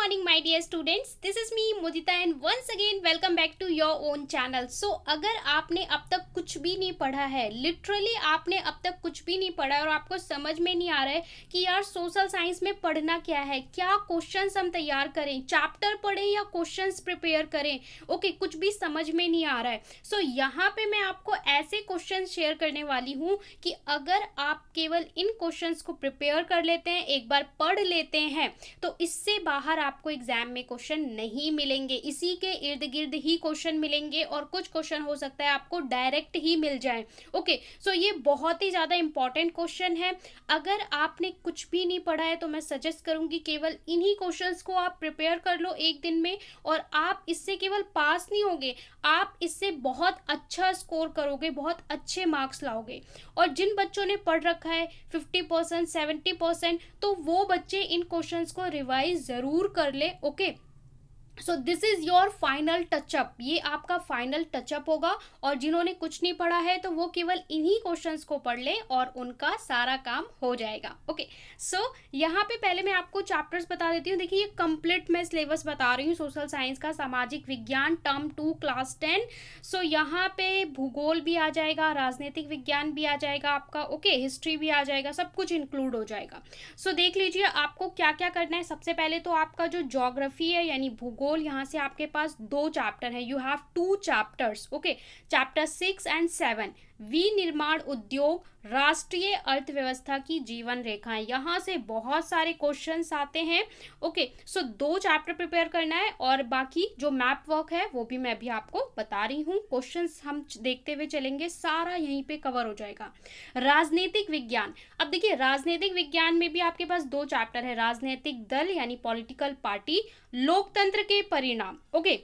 morning my dear students, this is me Mudita and once again welcome back to your own channel. So अगर आपने अब तक कुछ भी नहीं पढ़ा है, लिटरली आपने अब तक कुछ भी नहीं पढ़ा है और आपको समझ में नहीं आ रहा है कि यार सोशल साइंस में पढ़ना क्या है, क्या क्वेश्चंस हम तैयार करें, चैप्टर पढ़ें या क्वेश्चंस प्रिपेयर करें, ओके कुछ भी समझ में नहीं आ रहा है। सो यहाँ पे मैं आपको ऐसे क्वेश्चन शेयर करने वाली हूँ कि अगर आप केवल इन क्वेश्चंस को प्रिपेयर कर लेते हैं, एक बार पढ़ लेते हैं, तो इससे बाहर आपको एग्जाम में क्वेश्चन नहीं मिलेंगे, इसी के इर्द गिर्द ही क्वेश्चन मिलेंगे और कुछ क्वेश्चन हो सकता है आपको डायरेक्ट ही मिल जाए। ओके सो ये बहुत ही ज़्यादा इंपॉर्टेंट क्वेश्चन है। अगर आपने कुछ भी नहीं पढ़ा है तो मैं सजेस्ट करूंगी केवल इन्हीं क्वेश्चंस को आप प्रिपेयर कर लो एक दिन में, और आप इससे केवल पास नहीं होंगे, आप इससे बहुत अच्छा स्कोर करोगे, बहुत अच्छे मार्क्स लाओगे। और जिन बच्चों ने पढ़ रखा है 50% 70%, तो वो बच्चे इन क्वेश्चंस को रिवाइज ज़रूर कर ले। Okay so this is your final touch-up, ये आपका फाइनल टचअप होगा। और जिन्होंने कुछ नहीं पढ़ा है तो वो केवल इन्हीं क्वेश्चंस को पढ़ लें और उनका सारा काम हो जाएगा। ओके सो यहाँ पे पहले मैं आपको चैप्टर्स बता देती हूँ। देखिए ये कंप्लीट मैं सिलेबस बता रही हूँ सोशल साइंस का, सामाजिक विज्ञान टर्म 2 क्लास 10। सो यहाँ पे भूगोल भी आ जाएगा, राजनीतिक विज्ञान भी आ जाएगा आपका, ओके हिस्ट्री भी आ जाएगा, सब कुछ इंक्लूड हो जाएगा। सो देख लीजिए आपको क्या क्या करना है। सबसे पहले तो आपका जो ज्योग्राफी है यानी भूगोल, यहाँ से आपके पास 2 चैप्टर है, you have 2 chapters. Okay chapter 6 and 7, विनिर्माण उद्योग, राष्ट्रीय अर्थव्यवस्था की जीवन रेखाएं, यहाँ से बहुत सारे क्वेश्चंस आते हैं। ओके सो 2 चैप्टर प्रिपेयर करना है और बाकी जो मैप वर्क है वो भी मैं भी आपको बता रही हूँ, क्वेश्चंस हम देखते हुए चलेंगे, सारा यहीं पे कवर हो जाएगा। राजनीतिक विज्ञान, अब देखिए राजनीतिक विज्ञान में भी आपके पास 2 चैप्टर है, राजनीतिक दल यानी पॉलिटिकल पार्टी, लोकतंत्र के परिणाम। ओके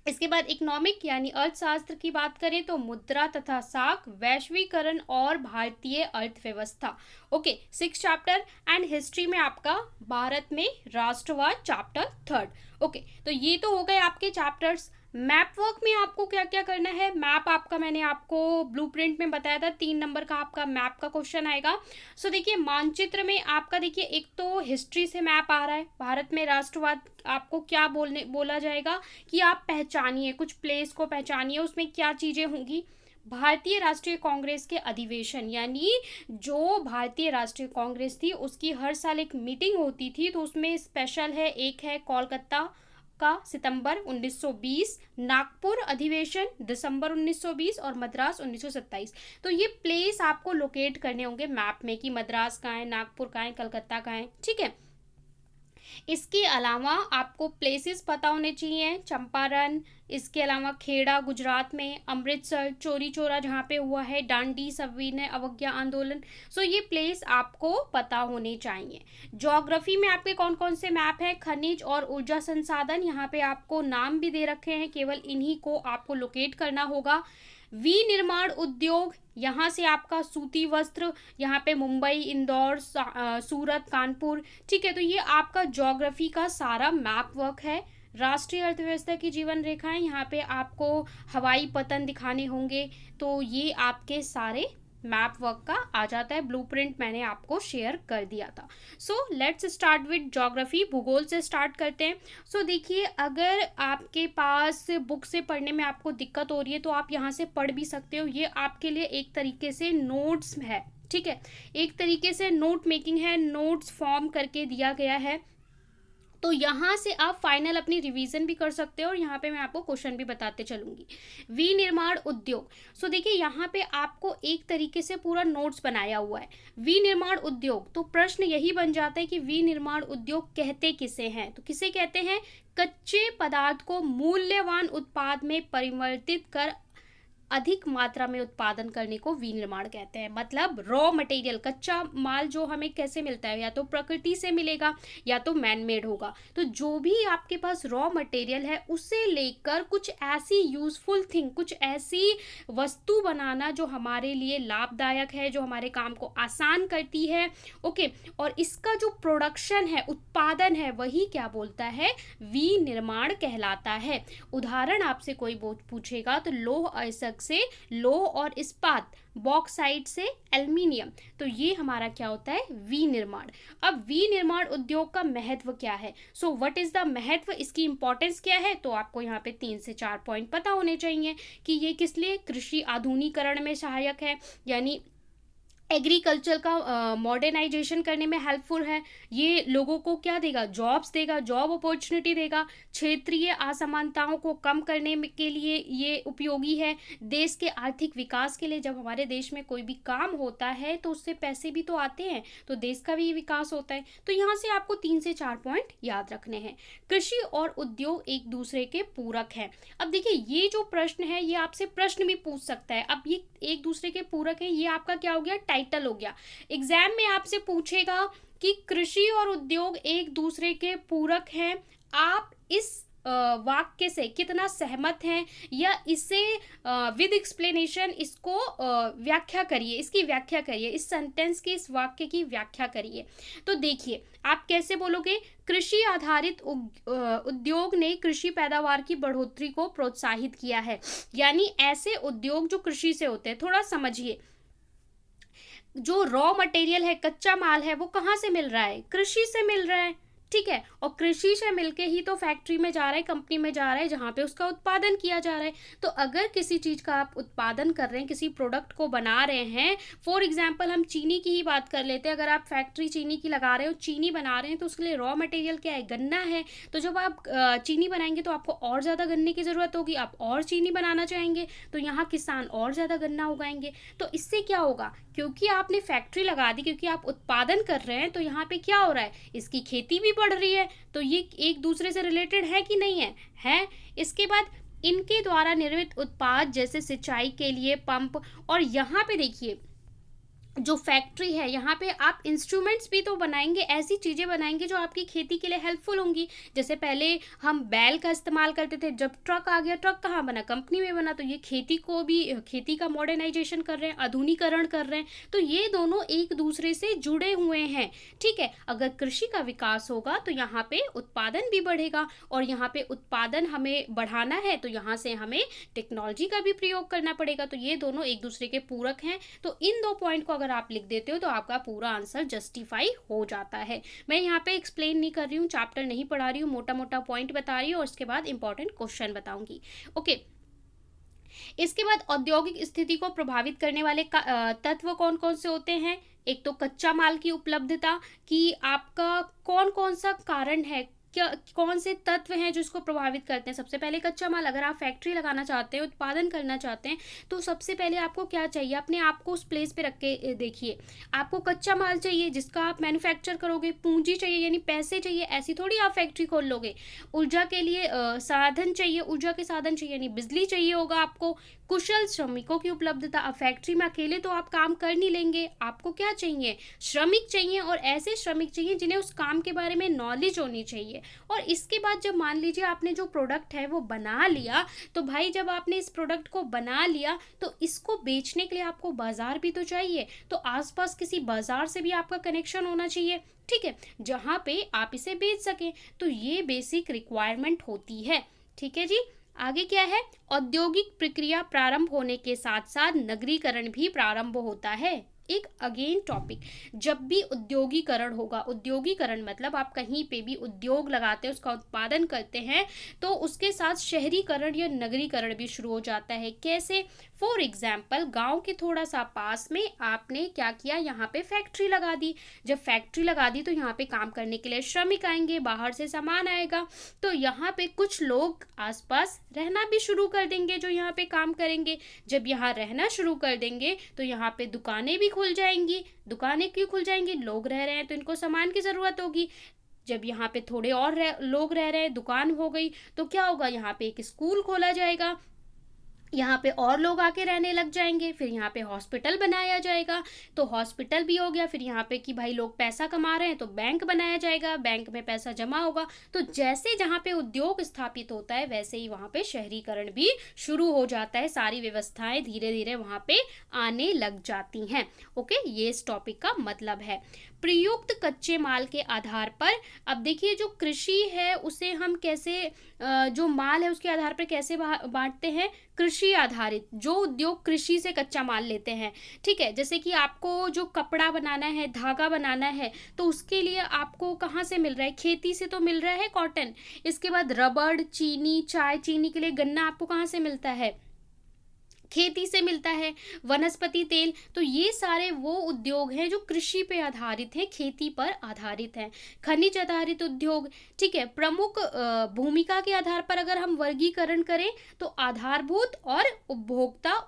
इसके बाद इकोनॉमिक यानी अर्थशास्त्र की बात करें तो मुद्रा तथा साख, वैश्वीकरण और भारतीय अर्थव्यवस्था। Okay 6 chapter. एंड हिस्ट्री में आपका भारत में राष्ट्रवाद चैप्टर 3। ओके तो ये तो हो गए आपके चैप्टर्स। मैप वर्क में आपको क्या क्या करना है, मैप आपका मैंने आपको ब्लूप्रिंट में बताया था, 3 नंबर का आपका मैप का क्वेश्चन आएगा। सो देखिए मानचित्र में आपका देखिए एक तो हिस्ट्री से मैप आ रहा है, भारत में राष्ट्रवाद आपको क्या बोला जाएगा कि आप पहचानिए, कुछ प्लेस को पहचानिए, उसमें क्या चीज़ें होंगी। भारतीय राष्ट्रीय कांग्रेस के अधिवेशन यानी जो भारतीय राष्ट्रीय कांग्रेस थी उसकी हर साल एक मीटिंग होती थी, तो उसमें स्पेशल है, एक है कोलकाता का सितंबर 1920, नागपुर अधिवेशन दिसंबर 1920 और मद्रास 1927। तो ये प्लेस आपको लोकेट करने होंगे मैप में कि मद्रास कहाँ है, नागपुर कहाँ है, कलकत्ता कहाँ है, ठीक है। इसके अलावा आपको प्लेसेस पता होने चाहिए, चंपारण, इसके अलावा खेड़ा गुजरात में, अमृतसर, चोरी चौरा जहाँ पे हुआ है, डांडी सविनय अवज्ञा आंदोलन। सो ये प्लेस आपको पता होने चाहिए। ज्योग्राफी में आपके कौन कौन से मैप हैं, खनिज और ऊर्जा संसाधन, यहाँ पे आपको नाम भी दे रखे हैं, केवल इन्हीं को आपको लोकेट करना होगा। विनिर्माण उद्योग, यहाँ से आपका सूती वस्त्र, यहाँ पे मुंबई, इंदौर, सूरत, कानपुर, ठीक है। तो ये आपका ज्योग्राफी का सारा मैप वर्क है। राष्ट्रीय अर्थव्यवस्था की जीवन रेखाएं, यहाँ पे आपको हवाई पतन दिखाने होंगे, तो ये आपके सारे मैप वर्क का आ जाता है। ब्लूप्रिंट मैंने आपको शेयर कर दिया था। So let's start with geography, भूगोल से स्टार्ट करते हैं। सो देखिए अगर आपके पास बुक से पढ़ने में आपको दिक्कत हो रही है तो आप यहाँ से पढ़ भी सकते हो, ये आपके लिए एक तरीके से नोट्स है, ठीक है, एक तरीके से नोट मेकिंग है, नोट्स फॉर्म करके दिया गया है। तो यहाँ से आप फाइनल अपनी रिवीजन भी कर सकते हो और यहाँ पे मैं आपको क्वेश्चन भी बताते चलूंगी। विनिर्माण उद्योग, सो देखिए यहाँ पे आपको एक तरीके से पूरा नोट्स बनाया हुआ है। विनिर्माण उद्योग, तो प्रश्न यही बन जाता है कि विनिर्माण उद्योग कहते किसे हैं, तो किसे कहते हैं, कच्चे पदार्थ को मूल्यवान उत्पाद में परिवर्तित कर अधिक मात्रा में उत्पादन करने को विनिर्माण कहते हैं। मतलब रॉ मटेरियल, कच्चा माल जो हमें कैसे मिलता है, या तो प्रकृति से मिलेगा या तो मैन मेड होगा। तो जो भी आपके पास रॉ मटेरियल है उसे लेकर कुछ ऐसी यूजफुल थिंग, कुछ ऐसी वस्तु बनाना जो हमारे लिए लाभदायक है, जो हमारे काम को आसान करती है। ओके और इसका जो प्रोडक्शन है, उत्पादन है, वही क्या बोलता है, विनिर्माण कहलाता है। उदाहरण आपसे कोई पूछेगा तो लौह अयस्क से लोह और इस्पात, बॉक्साइट से एल्युमिनियम। तो ये हमारा क्या होता है, विनिर्माण। अब विनिर्माण उद्योग का महत्व क्या है, सो व्हाट इज द महत्व, इसकी इंपॉर्टेंस क्या है, तो आपको यहाँ पे 3 से 4 पॉइंट पता होने चाहिए कि ये किस लिए, कृषि आधुनिकीकरण में सहायक है, यानी एग्रीकल्चर का मॉडर्नाइजेशन करने में हेल्पफुल है। ये लोगों को क्या देगा, जॉब्स देगा, जॉब अपॉर्चुनिटी देगा। क्षेत्रीय असमानताओं को कम करने के लिए ये उपयोगी है। देश के आर्थिक विकास के लिए, जब हमारे देश में कोई भी काम होता है तो उससे पैसे भी तो आते हैं, तो देश का भी विकास होता है। तो यहाँ से आपको 3 से 4 पॉइंट याद रखने हैं। कृषि और उद्योग एक दूसरे के पूरक हैं। अब देखिए, ये जो प्रश्न है ये आपसे प्रश्न भी पूछ सकता है। अब ये एक दूसरे के पूरक है, ये आपका क्या हो गया, टाइटल हो गया। एग्जाम में आपसे पूछेगा कि कृषि और उद्योग एक दूसरे के पूरक हैं, आप इस वाक्य से कितना सहमत हैं, या इसे विद एक्सप्लेनेशन इसको व्याख्या करिए, इसकी व्याख्या करिए, इस सेंटेंस की, इस वाक्य की व्याख्या करिए। तो देखिए आप कैसे बोलोगे, कृषि आधारित उद्योग ने कृषि पैदावार की बढ़ोतरी को प्रोत्साहित किया है। यानी ऐसे उद्योग जो कृषि से होते हैं, थोड़ा समझिए, जो रॉ मटेरियल है, कच्चा माल है, वो कहाँ से मिल रहा है, कृषि से मिल रहा है, ठीक है। और कृषि से मिलके ही तो फैक्ट्री में जा रहा है, कंपनी में जा रहा है, जहाँ पे उसका उत्पादन किया जा रहा है। तो अगर किसी चीज़ का आप उत्पादन कर रहे हैं, किसी प्रोडक्ट को बना रहे हैं, फॉर एग्जांपल हम चीनी की ही बात कर लेते हैं, अगर आप फैक्ट्री चीनी की लगा रहे हो, चीनी बना रहे हैं, तो उसके लिए रॉ मटेरियल क्या है, गन्ना है। तो जब आप चीनी बनाएंगे तो आपको और ज़्यादा गन्ने की ज़रूरत होगी, आप और चीनी बनाना चाहेंगे, तो यहाँ किसान और ज़्यादा गन्ना उगाएंगे। तो इससे क्या होगा, क्योंकि आपने फैक्ट्री लगा दी, क्योंकि आप उत्पादन कर रहे हैं, तो यहाँ पे क्या हो रहा है, इसकी खेती भी बढ़ रही है। तो ये एक दूसरे से रिलेटेड है कि नहीं है, है। इसके बाद इनके द्वारा निर्मित उत्पाद जैसे सिंचाई के लिए पंप, और यहाँ पे देखिए जो फैक्ट्री है, यहाँ पे आप इंस्ट्रूमेंट्स भी तो बनाएंगे, ऐसी चीज़ें बनाएंगे जो आपकी खेती के लिए हेल्पफुल होंगी। जैसे पहले हम बैल का इस्तेमाल करते थे, जब ट्रक आ गया, ट्रक कहाँ बना, कंपनी में बना। तो ये खेती को भी, खेती का मॉडर्नाइजेशन कर रहे हैं, आधुनिकीकरण कर रहे हैं। तो ये दोनों एक दूसरे से जुड़े हुए हैं, ठीक है। अगर कृषि का विकास होगा तो यहाँ पे उत्पादन भी बढ़ेगा, और यहाँ पे उत्पादन हमें बढ़ाना है तो यहाँ से हमें टेक्नोलॉजी का भी प्रयोग करना पड़ेगा। तो ये दोनों एक दूसरे के पूरक हैं। तो इन 2 पॉइंट को अगर आप लिख देते हो तो आपका पूरा आंसर जस्टिफाई हो जाता है। मैं यहाँ पे एक्सप्लेन नहीं कर रही हूँ, चैप्टर नहीं पढ़ा रही हूँ, मोटा मोटा पॉइंट बता रही हूँ, और उसके बाद इंपॉर्टेंट क्वेश्चन बताऊंगी। ओके, इसके बाद औद्योगिक स्थिति को प्रभावित करने वाले तत्व कौन कौन से होते हैं। एक तो कच्चा माल की उपलब्धता, कि आपका कौन कौन सा कारण है, क्या कौन से तत्व हैं जो इसको प्रभावित करते हैं। सबसे पहले कच्चा माल, अगर आप फैक्ट्री लगाना चाहते हैं, उत्पादन करना चाहते हैं, तो सबसे पहले आपको क्या चाहिए, अपने आप को उस प्लेस पे रख के देखिए। आपको कच्चा माल चाहिए जिसका आप मैन्युफैक्चर करोगे, पूंजी चाहिए यानी पैसे चाहिए, ऐसी थोड़ी आप फैक्ट्री खोल लोगे। ऊर्जा के लिए साधन चाहिए, ऊर्जा के साधन चाहिए यानी बिजली चाहिए होगा आपको। कुशल श्रमिकों की उपलब्धता, अब फैक्ट्री में अकेले तो आप काम कर नहीं लेंगे, आपको क्या चाहिए, श्रमिक चाहिए, और ऐसे श्रमिक चाहिए जिन्हें उस काम के बारे में नॉलेज होनी चाहिए। और इसके बाद जब मान लीजिए आपने जो प्रोडक्ट है वो बना लिया, तो भाई जब आपने इस प्रोडक्ट को बना लिया तो इसको बेचने के लिए आपको बाजार भी तो चाहिए। तो आसपास किसी बाजार से भी आपका कनेक्शन होना चाहिए, ठीक है, जहाँ पे आप इसे बेच सकें। तो ये बेसिक रिक्वायरमेंट होती है, ठीक है जी। आगे क्या है, औद्योगिक प्रक्रिया प्रारंभ होने के साथ साथ नगरीकरण भी प्रारंभ होता है। एक अगेन टॉपिक, जब भी उद्योगीकरण होगा, उद्योगीकरण मतलब आप कहीं पे भी उद्योग लगाते हैं, उसका उत्पादन करते हैं, तो उसके साथ शहरीकरण या नगरीकरण भी शुरू हो जाता है। कैसे, फॉर एग्जाम्पल गांव के थोड़ा सा पास में आपने क्या किया, यहाँ पे फैक्ट्री लगा दी। जब फैक्ट्री लगा दी तो यहाँ पे काम करने के लिए श्रमिक आएंगे, बाहर से सामान आएगा, तो यहाँ पे कुछ लोग आसपास रहना भी शुरू कर देंगे जो यहाँ पे काम करेंगे। जब यहाँ रहना शुरू कर देंगे तो यहाँ पे दुकानें भी खुल जाएंगी। दुकानें क्यों खुल जाएंगी, लोग रह रहे हैं तो इनको सामान की ज़रूरत होगी। जब यहाँ पे थोड़े और लोग रह रहे हैं, दुकान हो गई, तो क्या होगा, यहाँ पे एक स्कूल खोला जाएगा, यहाँ पे और लोग आके रहने लग जाएंगे। फिर यहाँ पे हॉस्पिटल बनाया जाएगा, तो हॉस्पिटल भी हो गया। फिर यहाँ पे कि भाई लोग पैसा कमा रहे हैं तो बैंक बनाया जाएगा, बैंक में पैसा जमा होगा। तो जैसे जहाँ पे उद्योग स्थापित होता है वैसे ही वहाँ पे शहरीकरण भी शुरू हो जाता है, सारी व्यवस्थाएं धीरे धीरे वहाँ पे आने लग जाती हैं। ओके, ये इस टॉपिक का मतलब है। प्रयुक्त कच्चे माल के आधार पर। अब देखिए जो कृषि है उसे हम कैसे जो माल है उसके आधार पर कैसे बांटते हैं, कृषि आधारित, जो उद्योग कृषि से कच्चा माल लेते हैं, ठीक है। जैसे कि आपको जो कपड़ा बनाना है, धागा बनाना है, तो उसके लिए आपको कहाँ से मिल रहा है, खेती से तो मिल रहा है कॉटन। इसके बाद रबड़, चीनी, चाय चीनी के लिए गन्ना आपको कहाँ से मिलता है, खेती से मिलता है। वनस्पति तेल, तो ये सारे वो उद्योग हैं जो कृषि पे आधारित हैं, खेती पर आधारित हैं। खनिज आधारित उद्योग, ठीक है। प्रमुख भूमिका के आधार पर अगर हम वर्गीकरण करें तो आधारभूत और उपभोक्ता,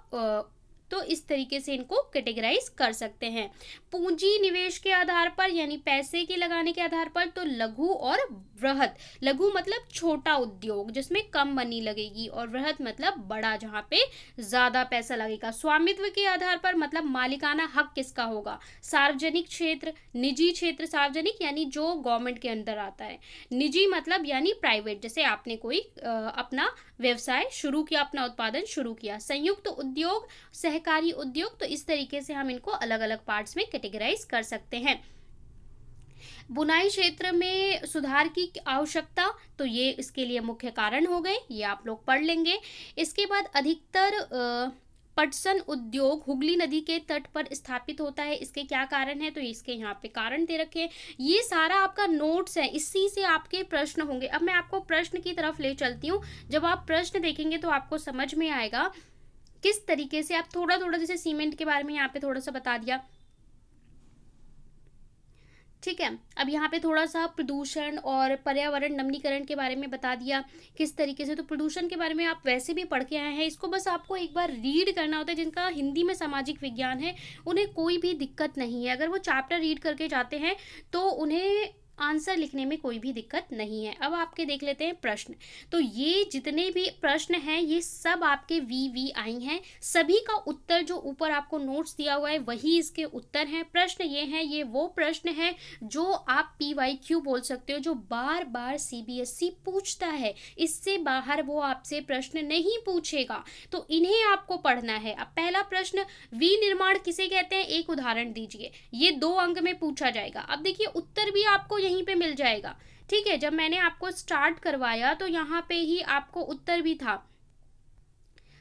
तो इस तरीके से इनको कैटेगराइज कर सकते हैं। पूंजी निवेश के आधार पर यानी पैसे के लगाने के आधार पर तो लघु और वृहत। लघु मतलब छोटा उद्योग जिसमें कम मनी लगेगी, और वृहत मतलब बड़ा जहाँ पे ज्यादा पैसा लगेगा। स्वामित्व के आधार पर मतलब मालिकाना हक किसका होगा। सार्वजनिक क्षेत्र, निजी क्षेत्र, सार्वजनिक यानी जो गवर्नमेंट के अंदर आता है, निजी मतलब यानी प्राइवेट, जैसे आपने कोई अपना व्यवसाय शुरू किया, अपना उत्पादन शुरू किया। संयुक्त उद्योग, सहकारी उद्योग, तो इस तरीके से हम इनको अलग अलग पार्ट्स में कैटेगराइज कर सकते हैं। बुनाई क्षेत्र में सुधार की आवश्यकता, तो ये इसके लिए मुख्य कारण हो गए, ये आप लोग पढ़ लेंगे। इसके बाद अधिकतर पटसन उद्योग हुगली नदी के तट पर स्थापित होता है, इसके क्या कारण है, तो इसके यहाँ पे कारण दे रखे हैं। ये सारा आपका नोट्स है, इसी से आपके प्रश्न होंगे। अब मैं आपको प्रश्न की तरफ ले चलती हूँ। जब आप प्रश्न देखेंगे तो आपको समझ में आएगा किस तरीके से आप थोड़ा थोड़ा, जैसे सीमेंट के बारे में यहाँ पे थोड़ा सा बता दिया, ठीक है। अब यहाँ पे थोड़ा सा प्रदूषण और पर्यावरण नवीनीकरण के बारे में बता दिया किस तरीके से। तो प्रदूषण के बारे में आप वैसे भी पढ़ के आए हैं, इसको बस आपको एक बार रीड करना होता है। जिनका हिंदी में सामाजिक विज्ञान है उन्हें कोई भी दिक्कत नहीं है, अगर वो चैप्टर रीड करके जाते हैं तो उन्हें आंसर लिखने में कोई भी दिक्कत नहीं है। अब आपके देख लेते हैं प्रश्न। तो ये जितने भी प्रश्न हैं ये सब आपके VVI हैं, सभी का उत्तर जो ऊपर आपको नोट्स दिया हुआ है वही इसके उत्तर हैं। प्रश्न ये हैं, ये वो प्रश्न है जो आप PYQ बोल सकते हो, जो बार बार CBSE पूछता है, इससे बाहर वो आपसे प्रश्न नहीं पूछेगा, तो इन्हें आपको पढ़ना है। अब पहला प्रश्न, विनिर्माण किसे कहते हैं, एक उदाहरण दीजिए। ये 2 अंक में पूछा जाएगा। अब देखिए उत्तर भी आपको यहीं पे मिल जाएगा, ठीक है। जब मैंने आपको स्टार्ट करवाया तो यहाँ पे ही आपको उत्तर भी था,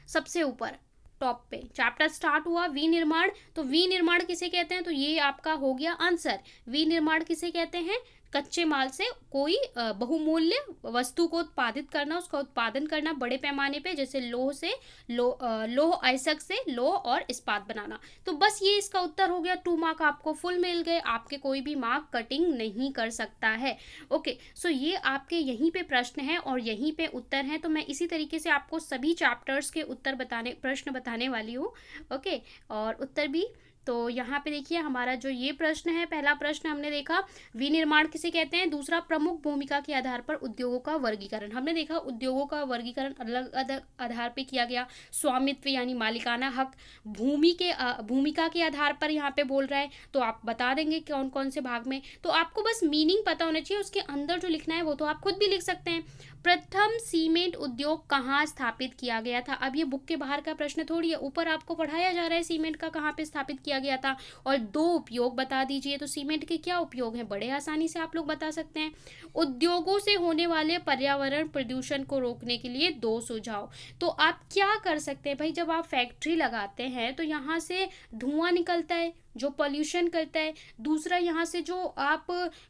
सबसे ऊपर टॉप पे चैप्टर स्टार्ट हुआ विनिर्माण, तो विनिर्माण किसे कहते हैं, तो ये आपका हो गया आंसर। विनिर्माण किसे कहते हैं, कच्चे माल से कोई बहुमूल्य वस्तु को उत्पादित करना, उसका उत्पादन करना बड़े पैमाने पे, जैसे लोह से लोह अयस्क से लोह और इस्पात बनाना। तो बस ये इसका उत्तर हो गया। 2 मार्क आपको फुल मिल गए, आपके कोई भी मार्क कटिंग नहीं कर सकता है। ओके, सो ये आपके यहीं पे प्रश्न है और यहीं पे उत्तर है। तो मैं इसी तरीके से आपको सभी चैप्टर्स के उत्तर बताने, प्रश्न बताने वाली हूँ। ओके, और उत्तर भी। तो यहाँ पे देखिए हमारा जो ये प्रश्न है, पहला प्रश्न हमने देखा विनिर्माण किसे कहते हैं, दूसरा प्रमुख भूमिका के आधार पर उद्योगों का वर्गीकरण। हमने देखा उद्योगों का वर्गीकरण अलग अलग आधार पे किया गया। स्वामित्व यानी मालिकाना हक, भूमिका के आधार पर यहाँ पे बोल रहा है, तो आप बता देंगे कौन कौन से भाग में। तो आपको बस मीनिंग पता होना चाहिए, उसके अंदर जो लिखना है वो तो आप खुद भी लिख सकते हैं। प्रथम सीमेंट उद्योग कहाँ स्थापित किया गया था, अब ये बुक के बाहर का प्रश्न थोड़ी है, ऊपर आपको पढ़ाया जा रहा है सीमेंट का कहाँ पे स्थापित किया गया था। और 2 उपयोग बता दीजिए, तो सीमेंट के क्या उपयोग हैं, बड़े आसानी से आप लोग बता सकते हैं। उद्योगों से होने वाले पर्यावरण प्रदूषण को रोकने के लिए 2 सुझाव। तो आप क्या कर सकते हैं भाई, जब आप फैक्ट्री लगाते हैं तो यहाँ से धुआं निकलता है जो पोल्यूशन करता है। दूसरा यहाँ से जो आप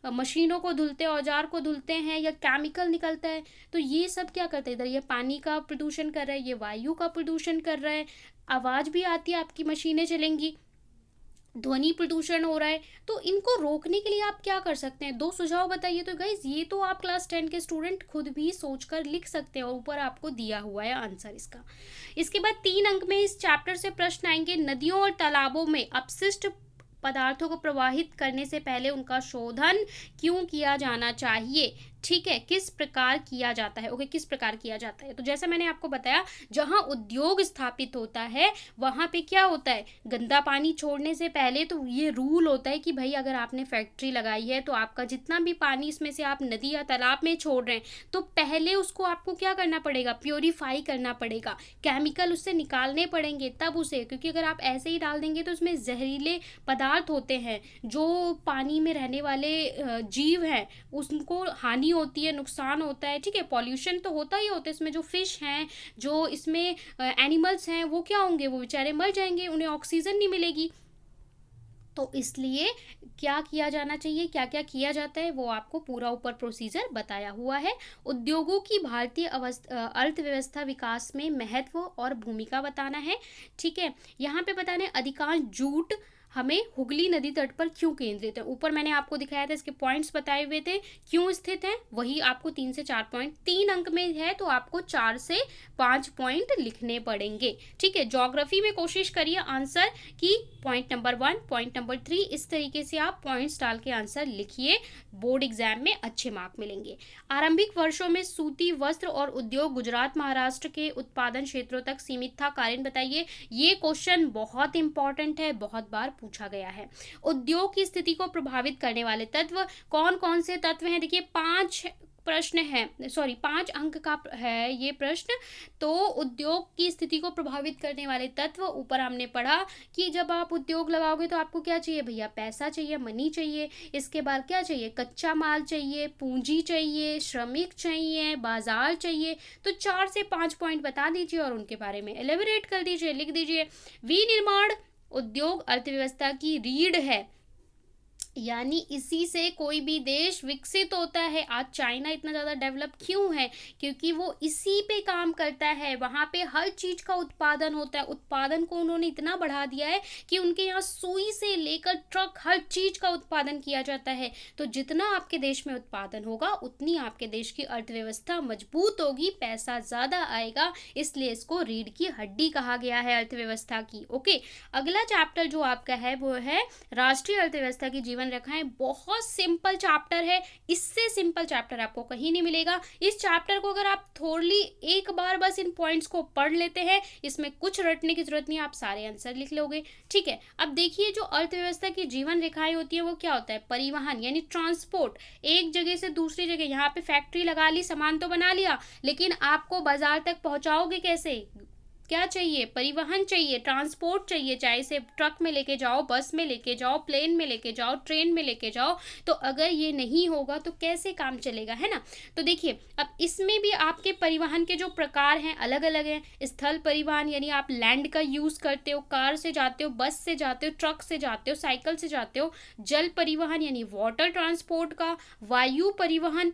मशीनों को धुलते हैं, औजार को धुलते हैं, या केमिकल निकलता है, तो ये सब क्या करता है, इधर ये पानी का प्रदूषण कर रहा है, ये वायु का प्रदूषण कर रहा है, आवाज़ भी आती है, आपकी मशीनें चलेंगी, ध्वनि प्रदूषण हो रहा है। तो इनको रोकने के लिए आप क्या कर सकते हैं, 2 सुझाव बताइए। तो गाइज ये तो आप क्लास 10 के स्टूडेंट खुद भी सोचकर लिख सकते हैं, और ऊपर आपको दिया हुआ है आंसर इसका। इसके बाद 3 अंक में इस चैप्टर से प्रश्न आएंगे, नदियों और तालाबों में अपशिष्ट पदार्थों को प्रवाहित करने से पहले उनका शोधन क्यों किया जाना चाहिए। ठीक है, किस प्रकार किया जाता है? ओके, किस प्रकार किया जाता है? तो जैसा मैंने आपको बताया, जहाँ उद्योग स्थापित होता है, वहाँ पे क्या होता है, गंदा पानी छोड़ने से पहले तो ये रूल होता है कि भई अगर आपने फैक्ट्री लगाई है, तो आपका जितना भी पानी इसमें से आप नदी या तालाब में छोड़ रहे हैं, तो पहले उसको आपको क्या करना पड़ेगा, प्यूरीफाई करना पड़ेगा, केमिकल उससे निकालने पड़ेंगे तब उसे, क्योंकि अगर आप ऐसे ही डाल देंगे तो उसमें ज़हरीले पदार्थ होते हैं, जो पानी में रहने वाले जीव हैं, उनको हानि होती है, नुकसान होता है, ठीक है? पॉल्यूशन तो होता ही होता है, इसमें जो फिश हैं, जो इसमें एनिमल्स हैं, वो क्या होंगे, वो बेचारे मर जाएँगे, उन्हें ऑक्सीजन नहीं मिलेगी। तो इसलिए क्या किया जाना चाहिए, क्या-क्या किया जाता है, वो आपको पूरा ऊपर प्रोसीजर बताया हुआ है। उद्योगों की भारतीय अर्थव्यवस्था विकास में महत्व और भूमिका बताना है, ठीक है? यहाँ पे बताना है अधिकांश जूट हमें हुगली नदी तट पर क्यों केंद्रित है। ऊपर मैंने आपको दिखाया था, इसके पॉइंट्स बताए हुए थे, क्यों स्थित हैं, वही आपको 3 से 4 पॉइंट, 3 अंक में है तो आपको 4 से 5 पॉइंट लिखने पड़ेंगे, ठीक है? ज्योग्राफी में कोशिश करिए आंसर कि पॉइंट नंबर 1, पॉइंट नंबर 3, इस तरीके से आप पॉइंट्स डाल के आंसर लिखिए, बोर्ड एग्जाम में अच्छे मार्क मिलेंगे। आरंभिक वर्षों में सूती वस्त्र और उद्योग गुजरात महाराष्ट्र के उत्पादन क्षेत्रों तक सीमित था, कारण बताइए। ये क्वेश्चन बहुत इंपॉर्टेंट है, बहुत बार पूछा गया है। उद्योग की स्थिति को प्रभावित करने वाले तत्व कौन कौन से तत्व हैं, देखिए 5 प्रश्न है, सॉरी 5 अंक का है ये प्रश्न। तो उद्योग की स्थिति को प्रभावित करने वाले तत्व, ऊपर हमने पढ़ा कि जब आप उद्योग लगाओगे तो आपको क्या चाहिए भैया, पैसा चाहिए, मनी चाहिए, इसके बाद क्या चाहिए, कच्चा माल चाहिए, पूंजी चाहिए, श्रमिक चाहिए, बाजार चाहिए। तो 4 से 5 पॉइंट बता दीजिए और उनके बारे में एलेबोरेट कर दीजिए, लिख दीजिए। विनिर्माण उद्योग अर्थव्यवस्था की रीढ़ है, यानी इसी से कोई भी देश विकसित होता है। आज चाइना इतना ज़्यादा डेवलप क्यों है, क्योंकि वो इसी पे काम करता है, वहाँ पे हर चीज़ का उत्पादन होता है। उत्पादन को उन्होंने इतना बढ़ा दिया है कि उनके यहाँ सुई से लेकर ट्रक हर चीज़ का उत्पादन किया जाता है। तो जितना आपके देश में उत्पादन होगा उतनी आपके देश की अर्थव्यवस्था मजबूत होगी, पैसा ज़्यादा आएगा, इसलिए इसको रीढ़ की हड्डी कहा गया है अर्थव्यवस्था की। ओके, अगला चैप्टर जो आपका है वो है राष्ट्रीय अर्थव्यवस्था की जीवन रेखाएं। बहुत सिंपल चैप्टर है, इससे सिंपल चैप्टर आपको कहीं नहीं मिलेगा। इस चैप्टर को अगर आप थोड़ी एक बार बस इन पॉइंट्स को पढ़ लेते हैं, इसमें कुछ रटने की जरूरत नहीं, आप सारे आंसर लिख लोगे, ठीक है। अब देखिए, जो अर्थव्यवस्था की जीवन रेखाएं होती है वो क्या होता है, परिवहन यानी ट्रांसपोर्ट, एक जगह से दूसरी जगह। यहाँ पे फैक्ट्री लगा ली, सामान तो बना लिया, लेकिन आपको बाजार तक पहुंचाओगे कैसे, क्या चाहिए, परिवहन चाहिए, ट्रांसपोर्ट चाहिए, चाहे इसे ट्रक में लेके जाओ, बस में लेके जाओ, प्लेन में लेके जाओ, ट्रेन में लेके जाओ। तो अगर ये नहीं होगा तो कैसे काम चलेगा, है ना। तो देखिए, अब इसमें भी आपके परिवहन के जो प्रकार हैं अलग अलग हैं। स्थल परिवहन यानी आप लैंड का यूज़ करते हो, कार से जाते हो, बस से जाते हो, ट्रक से जाते हो, साइकिल से जाते हो। जल परिवहन यानी वाटर ट्रांसपोर्ट का, वायु परिवहन,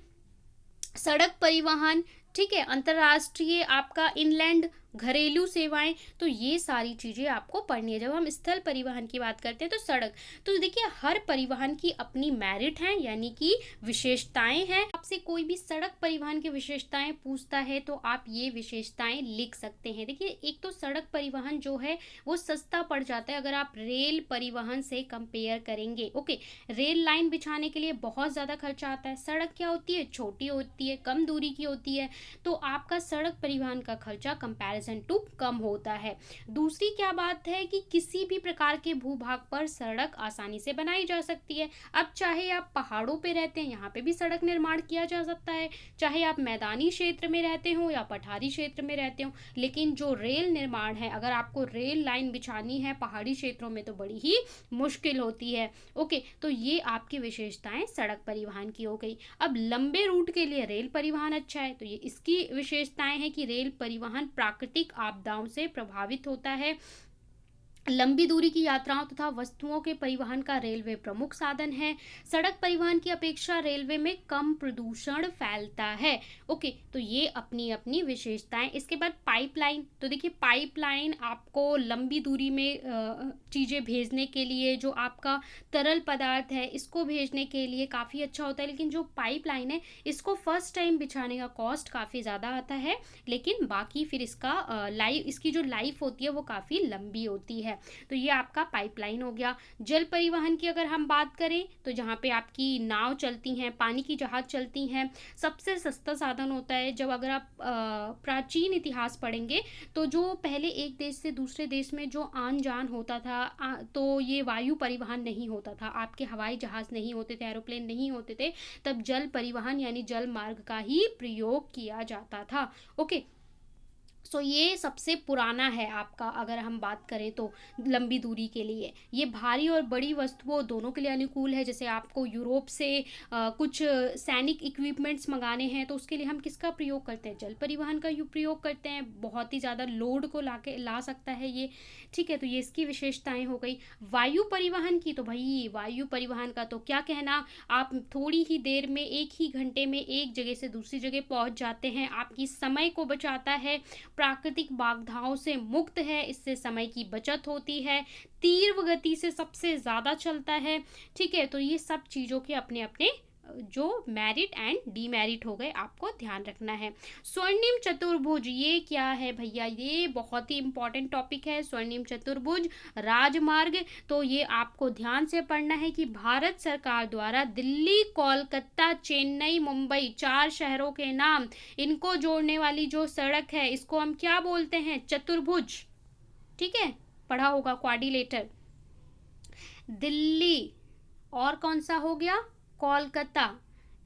सड़क परिवहन, ठीक है, अंतर्राष्ट्रीय आपका इनलैंड, घरेलू सेवाएं। तो ये सारी चीज़ें आपको पढ़नी है। जब हम स्थल परिवहन की बात करते हैं तो सड़क, तो देखिए हर परिवहन की अपनी मेरिट हैं, यानी कि विशेषताएं हैं। आपसे कोई भी सड़क परिवहन की विशेषताएं पूछता है तो आप ये विशेषताएं लिख सकते हैं। देखिए, एक तो सड़क परिवहन जो है वो सस्ता पड़ जाता है अगर आप रेल परिवहन से कंपेयर करेंगे। ओके, रेल लाइन बिछाने के लिए बहुत ज़्यादा खर्चा आता है। सड़क क्या होती है, छोटी होती है, कम दूरी की होती है, तो आपका सड़क परिवहन का खर्चा कंपैरिजन टू कम होता है। दूसरी क्या बात है कि किसी भी प्रकार के भूभाग पर सड़क आसानी से बनाई जा सकती है। अब चाहे आप पहाड़ों पे रहते हैं, यहाँ पे भी सड़क निर्माण किया जा सकता है, चाहे आप मैदानी क्षेत्र में रहते हो या पठारी क्षेत्र में रहते हो। लेकिन जो रेल निर्माण है, अगर आपको रेल लाइन बिछानी है पहाड़ी क्षेत्रों में तो बड़ी ही मुश्किल होती है। ओके, तो ये आपकी विशेषताएं सड़क परिवहन की हो गई। अब लंबे रूट के लिए रेल परिवहन अच्छा है, तो ये इसकी विशेषताएं हैं कि रेल परिवहन प्राकृतिक आपदाओं से प्रभावित होता है। लंबी दूरी की यात्राओं तथा वस्तुओं के परिवहन का रेलवे प्रमुख साधन है। सड़क परिवहन की अपेक्षा रेलवे में कम प्रदूषण फैलता है। ओके, तो ये अपनी अपनी विशेषताएं। इसके बाद पाइपलाइन, तो देखिए पाइपलाइन आपको लंबी दूरी में चीज़ें भेजने के लिए, जो आपका तरल पदार्थ है इसको भेजने के लिए काफ़ी अच्छा होता है। लेकिन जो पाइपलाइन है इसको फर्स्ट टाइम बिछाने का कॉस्ट काफ़ी ज़्यादा आता है, लेकिन बाकी फिर इसका इसकी जो लाइफ होती है वो काफ़ी लंबी होती है। तो ये आपका पाइपलाइन हो गया। जल परिवहन की अगर हम बात करें तो जहाँ पे आपकी नाव चलती हैं, पानी की जहाज चलती हैं, सबसे सस्ता साधन होता है। जब अगर आप प्राचीन इतिहास पढ़ेंगे तो जो पहले एक देश से दूसरे देश में जो आन जान होता था तो ये वायु परिवहन नहीं होता था, आपके हवाई जहाज नहीं होते थे, एरोप्लेन नहीं होते थे, तब जल परिवहन यानी जल मार्ग का ही प्रयोग किया जाता था। ओके, सो ये सबसे पुराना है आपका, अगर हम बात करें तो लंबी दूरी के लिए ये भारी और बड़ी वस्तुओं दोनों के लिए अनुकूल है। जैसे आपको यूरोप से कुछ सैनिक इक्विपमेंट्स मंगाने हैं तो उसके लिए हम किसका प्रयोग करते हैं, जल परिवहन का प्रयोग करते हैं। बहुत ही ज़्यादा लोड को ला सकता है ये, ठीक है। तो ये इसकी विशेषताएं हो गई। वायु परिवहन की तो भाई वायु परिवहन का तो क्या कहना, आप थोड़ी ही देर में, एक ही घंटे में एक जगह से दूसरी जगह पहुंच जाते हैं, आपकी समय को बचाता है, प्राकृतिक बाधाओं से मुक्त है, इससे समय की बचत होती है, तीव्र गति से सबसे ज़्यादा चलता है, ठीक है। तो ये सब चीज़ों के अपने अपने जो मेरिट एंड डीमेरिट हो गए, आपको ध्यान रखना है। स्वर्णिम चतुर्भुज ये क्या है भैया, ये बहुत ही इंपॉर्टेंट टॉपिक है। स्वर्णिम चतुर्भुज राजमार्ग, तो ये आपको ध्यान से पढ़ना है कि भारत सरकार द्वारा दिल्ली, कोलकाता, चेन्नई, मुंबई 4 शहरों के नाम, इनको जोड़ने वाली जो सड़क है इसको हम क्या बोलते हैं, चतुर्भुज, ठीक है, पढ़ा होगा क्वाड्रिलेटर। दिल्ली और कौन सा हो गया, कोलकाता,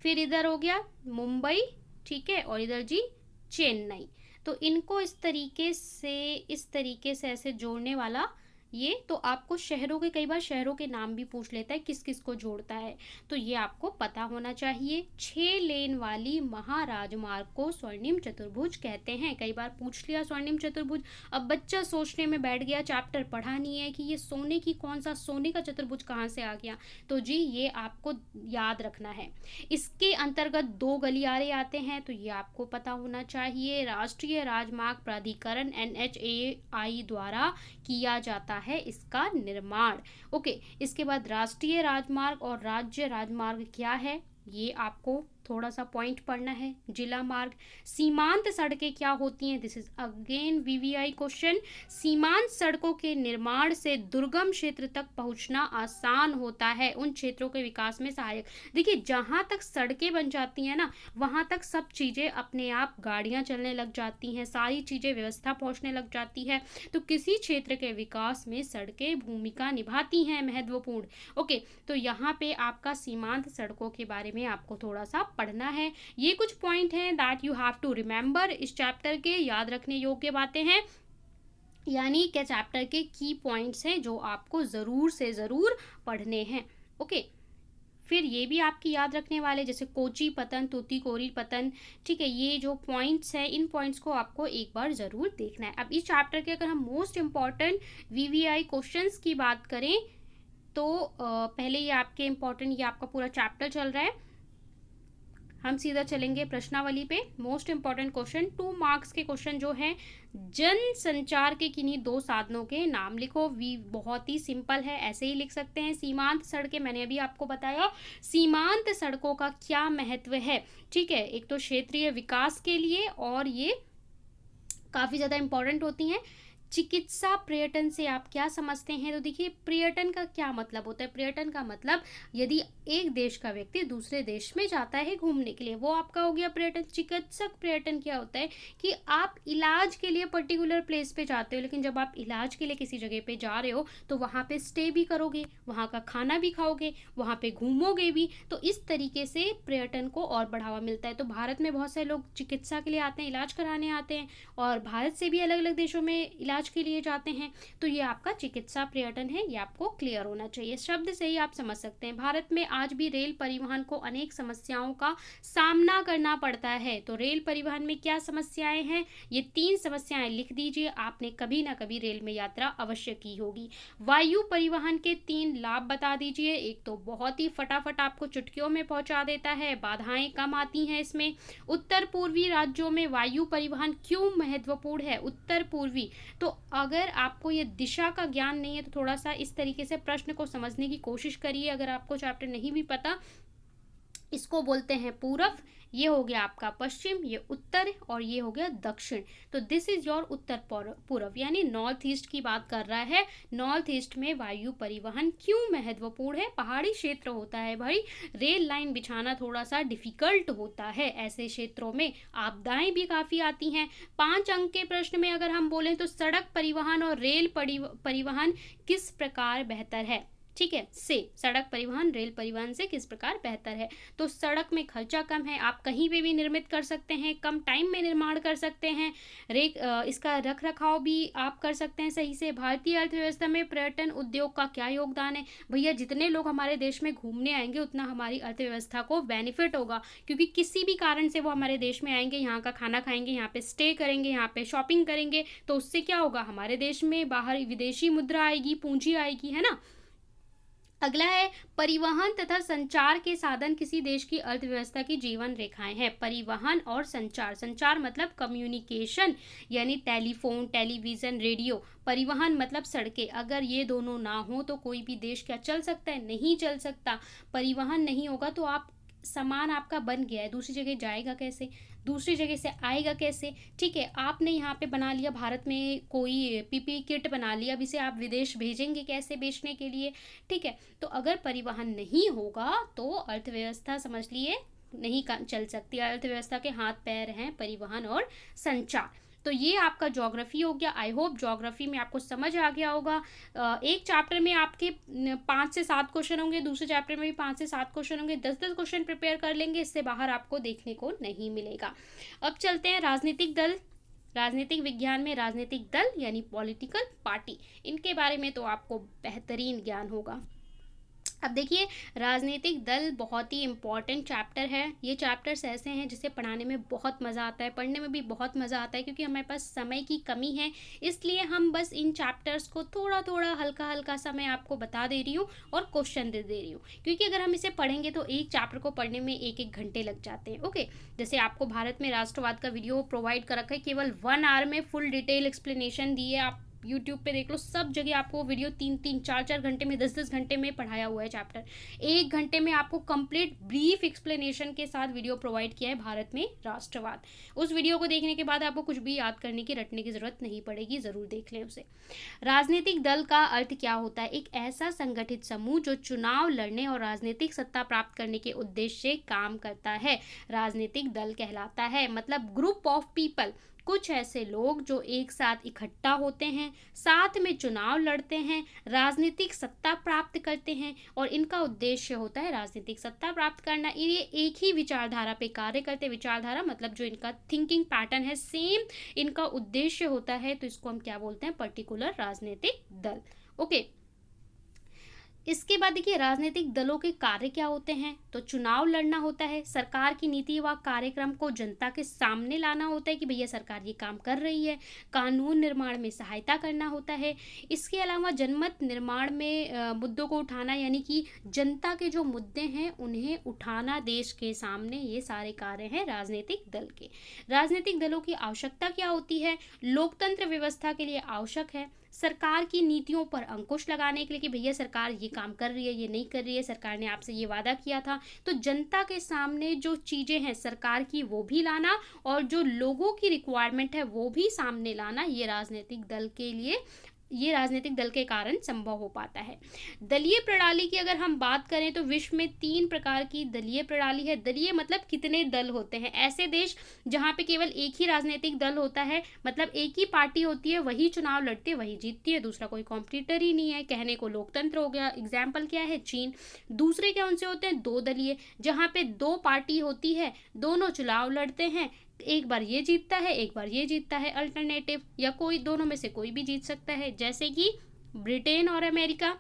फिर इधर हो गया मुंबई, ठीक है, और इधर जी चेन्नई। तो इनको इस तरीके से ऐसे जोड़ने वाला ये, तो आपको शहरों के, कई बार शहरों के नाम भी पूछ लेता है किस किस को जोड़ता है, तो ये आपको पता होना चाहिए। 6 लेन वाली महाराजमार्ग को स्वर्णिम चतुर्भुज कहते हैं। कई बार पूछ लिया स्वर्णिम चतुर्भुज, अब बच्चा सोचने में बैठ गया, चैप्टर पढ़ा नहीं है कि ये सोने की कौन सा, सोने का चतुर्भुज कहाँ से आ गया, तो जी ये आपको याद रखना है। इसके अंतर्गत 2 गलियारे आते हैं, तो ये आपको पता होना चाहिए। राष्ट्रीय राजमार्ग प्राधिकरण NHAI द्वारा किया जाता है इसका निर्माण। ओके, इसके बाद राष्ट्रीय राजमार्ग और राज्य राजमार्ग क्या है, ये आपको थोड़ा सा पॉइंट पढ़ना है। जिला मार्ग, सीमांत सड़कें क्या होती हैं, this is again VVI question. सीमांत सड़कों के निर्माण से दुर्गम क्षेत्र तक पहुंचना आसान होता है, उन क्षेत्रों के विकास में सहायक। देखिए जहां तक सड़कें बन जाती हैं ना, वहां तक सब चीजें अपने आप, गाड़ियां चलने लग जाती हैं, सारी चीजें व्यवस्था पहुंचने लग जाती है, तो किसी क्षेत्र के विकास में सड़कें भूमिका निभाती हैं, महत्वपूर्ण। ओके, तो यहाँ पे आपका सीमांत सड़कों के बारे में आपको थोड़ा सा पढ़ना है। ये कुछ पॉइंट हैं that you have to remember, इस चैप्टर के याद रखने योग्य बातें हैं, यानी कि चैप्टर के की पॉइंट्स हैं जो आपको ज़रूर से ज़रूर पढ़ने हैं। ओके, फिर ये भी आपकी याद रखने वाले, जैसे कोची पतन, तूतीकोरी पतन, ठीक है, ये जो पॉइंट्स हैं, इन पॉइंट्स को आपको एक बार ज़रूर देखना है। अब इस चैप्टर के अगर हम मोस्ट इम्पॉर्टेंट VVI क्वेश्चंस की बात करें तो पहले ये आपके इम्पॉर्टेंट, ये आपका पूरा चैप्टर चल रहा है, हम सीधा चलेंगे प्रश्नावली पे। मोस्ट इंपॉर्टेंट क्वेश्चन, 2 मार्क्स के क्वेश्चन जो हैं, जन संचार के किन्हीं 2 साधनों के नाम लिखो। बहुत ही सिंपल है, ऐसे ही लिख सकते हैं। सीमांत सड़कें, मैंने अभी आपको बताया सीमांत सड़कों का क्या महत्व है, ठीक है, एक तो क्षेत्रीय विकास के लिए, और ये काफ़ी ज़्यादा इंपॉर्टेंट होती हैं। चिकित्सा पर्यटन से आप क्या समझते हैं, तो देखिए पर्यटन का क्या मतलब होता है, पर्यटन का मतलब यदि एक देश का व्यक्ति दूसरे देश में जाता है घूमने के लिए, वो आपका हो गया पर्यटन। चिकित्सक पर्यटन क्या होता है कि आप इलाज के लिए पर्टिकुलर प्लेस पे जाते हो, लेकिन जब आप इलाज के लिए किसी जगह पे जा रहे हो तो वहाँ पे स्टे भी करोगे, वहाँ का खाना भी खाओगे, वहाँ पे घूमोगे भी, तो इस तरीके से पर्यटन को और बढ़ावा मिलता है। तो भारत में बहुत सारे लोग चिकित्सा के लिए आते हैं, इलाज कराने आते हैं, और भारत से भी अलग अलग देशों में इलाज के लिए जाते हैं, तो ये आपका चिकित्सा पर्यटन है, ये आपको क्लियर होना चाहिए। शब्द से ही आप समझ सकते हैं। भारत में आज भी रेल परिवहन को अनेक समस्याओं का सामना करना पड़ता है, तो रेल परिवहन में क्या समस्याएं हैं, ये 3 समस्याएं लिख दीजिए, आपने कभी ना कभी रेल में यात्रा अवश्य की होगी। वायु परिवहन के 3 लाभ बता दीजिए। एक तो बहुत ही फटाफट आपको चुटकियों में पहुंचा देता है, बाधाएं कम आती हैं इसमें। उत्तर पूर्वी राज्यों में वायु परिवहन क्यों महत्वपूर्ण है, उत्तर पूर्वी, तो अगर आपको ये दिशा का ज्ञान नहीं है तो थोड़ा सा इस तरीके से प्रश्न को समझने की कोशिश करिए। अगर आपको चैप्टर नहीं भी पता, इसको बोलते हैं पूरब, ये हो गया आपका पश्चिम, ये उत्तर और ये हो गया दक्षिण। तो दिस इज योर उत्तर पूर्व यानी नॉर्थ ईस्ट की बात कर रहा है। नॉर्थ ईस्ट में वायु परिवहन क्यों महत्वपूर्ण है? पहाड़ी क्षेत्र होता है भाई, रेल लाइन बिछाना थोड़ा सा डिफिकल्ट होता है, ऐसे क्षेत्रों में आपदाएं भी काफ़ी आती हैं। 5 अंक के प्रश्न में अगर हम बोलें तो सड़क परिवहन और रेल परिवहन किस प्रकार बेहतर है? ठीक है, से सड़क परिवहन रेल परिवहन से किस प्रकार बेहतर है? तो सड़क में खर्चा कम है, आप कहीं पे भी निर्मित कर सकते हैं, कम टाइम में निर्माण कर सकते हैं, इसका रख रखाव भी आप कर सकते हैं सही से। भारतीय अर्थव्यवस्था में पर्यटन उद्योग का क्या योगदान है? भैया जितने लोग हमारे देश में घूमने आएंगे उतना हमारी अर्थव्यवस्था को बेनिफिट होगा, क्योंकि किसी भी कारण से वो हमारे देश में आएंगे, यहाँ का खाना खाएंगे, यहाँ पे स्टे करेंगे, यहाँ पे शॉपिंग करेंगे, तो उससे क्या होगा? हमारे देश में बाहर विदेशी मुद्रा आएगी, पूंजी आएगी, है ना। अगला है परिवहन तथा संचार के साधन किसी देश की अर्थव्यवस्था की जीवन रेखाएं हैं। परिवहन और संचार, संचार मतलब कम्युनिकेशन यानी टेलीफोन, टेलीविजन, रेडियो। परिवहन मतलब सड़कें। अगर ये दोनों ना हो तो कोई भी देश क्या चल सकता है? नहीं चल सकता। परिवहन नहीं होगा तो आप सामान आपका बन गया है, दूसरी जगह जाएगा कैसे? दूसरी जगह से आएगा कैसे? ठीक है, आपने यहाँ पे बना लिया, भारत में कोई पीपी किट बना लिया, अब इसे आप विदेश भेजेंगे कैसे बेचने के लिए? ठीक है, तो अगर परिवहन नहीं होगा तो अर्थव्यवस्था समझ लिए नहीं चल सकती। अर्थव्यवस्था के हाथ पैर हैं परिवहन और संचार। तो ये आपका ज्योग्राफी हो गया। आई होप ज्योग्राफी में आपको समझ आ गया होगा। एक चैप्टर में आपके 5 से 7 क्वेश्चन होंगे, दूसरे चैप्टर में भी 5 से 7 क्वेश्चन होंगे। 10-10 क्वेश्चन प्रिपेयर कर लेंगे, इससे बाहर आपको देखने को नहीं मिलेगा। अब चलते हैं राजनीतिक दल। राजनीतिक विज्ञान में राजनीतिक दल यानी पॉलिटिकल पार्टी, इनके बारे में तो आपको बेहतरीन ज्ञान होगा। अब देखिए, राजनीतिक दल बहुत ही इम्पॉर्टेंट चैप्टर है। ये चैप्टर्स ऐसे हैं जिसे पढ़ाने में बहुत मज़ा आता है, पढ़ने में भी बहुत मज़ा आता है, क्योंकि हमारे पास समय की कमी है, इसलिए हम बस इन चैप्टर्स को थोड़ा थोड़ा हल्का हल्का सा मैं आपको बता दे रही हूँ और क्वेश्चन दे रही हूँ, क्योंकि अगर हम इसे पढ़ेंगे तो एक चैप्टर को पढ़ने में 1-1 घंटे लग जाते हैं। ओके, जैसे आपको भारत में राष्ट्रवाद का वीडियो प्रोवाइड कर रखा है, केवल 1 आवर में फुल डिटेल एक्सप्लेनेशन दी है। आप यूट्यूब पे देख लो, सब जगह आपको वीडियो 3-3, 4-4 घंटे में, 10-10 घंटे में पढ़ाया हुआ है चैप्टर। 1 घंटे में आपको कंप्लीट ब्रीफ एक्सप्लेनेशन के साथ वीडियो प्रोवाइड किया है भारत में राष्ट्रवाद। उस वीडियो को देखने के बाद आपको कुछ भी याद करने की, रटने की जरूरत नहीं पड़ेगी, जरूर देख लें उसे। राजनीतिक दल का अर्थ क्या होता है? एक ऐसा संगठित समूह जो चुनाव लड़ने और राजनीतिक सत्ता प्राप्त करने के उद्देश्य से काम करता है, राजनीतिक दल कहलाता है। मतलब ग्रुप ऑफ पीपल, कुछ ऐसे लोग जो एक साथ इकट्ठा होते हैं, साथ में चुनाव लड़ते हैं, राजनीतिक सत्ता प्राप्त करते हैं, और इनका उद्देश्य होता है राजनीतिक सत्ता प्राप्त करना। ये एक ही विचारधारा पे कार्य करते हैं। विचारधारा मतलब जो इनका थिंकिंग पैटर्न है, सेम इनका उद्देश्य होता है, तो इसको हम क्या बोलते हैं? पर्टिकुलर राजनीतिक दल। ओके, इसके बाद देखिए राजनीतिक दलों के कार्य क्या होते हैं। तो चुनाव लड़ना होता है, सरकार की नीति व कार्यक्रम को जनता के सामने लाना होता है कि भैया सरकार ये काम कर रही है, कानून निर्माण में सहायता करना होता है। इसके अलावा जनमत निर्माण में मुद्दों को उठाना, यानी कि जनता के जो मुद्दे हैं उन्हें उठाना देश के सामने, ये सारे कार्य हैं राजनीतिक दल के। राजनीतिक दलों की आवश्यकता क्या होती है? लोकतंत्र व्यवस्था के लिए आवश्यक है, सरकार की नीतियों पर अंकुश लगाने के लिए कि भैया सरकार ये काम कर रही है, ये नहीं कर रही है, सरकार ने आपसे ये वादा किया था, तो जनता के सामने जो चीज़ें हैं सरकार की वो भी लाना, और जो लोगों की रिक्वायरमेंट है वो भी सामने लाना, ये राजनीतिक दल के लिए, ये राजनीतिक दल के कारण संभव हो पाता है। दलीय प्रणाली की अगर हम बात करें तो विश्व में 3 प्रकार की दलीय प्रणाली है। दलीय मतलब कितने दल होते हैं। ऐसे देश जहाँ पे केवल एक ही राजनीतिक दल होता है, मतलब एक ही पार्टी होती है, वही चुनाव लड़ती है, वही जीतती है, दूसरा कोई कॉम्पिटिटर ही नहीं है, कहने को लोकतंत्र हो गया। एग्जाम्पल क्या है? चीन। दूसरे क्या उनसे होते हैं? 2 दलीय, जहाँ पे 2 पार्टी होती है, दोनों चुनाव लड़ते हैं, एक बार ये जीतता है, एक बार ये जीतता है, अल्टरनेटिव, या कोई दोनों में से कोई भी जीत सकता है, जैसे कि ब्रिटेन और अमेरिका।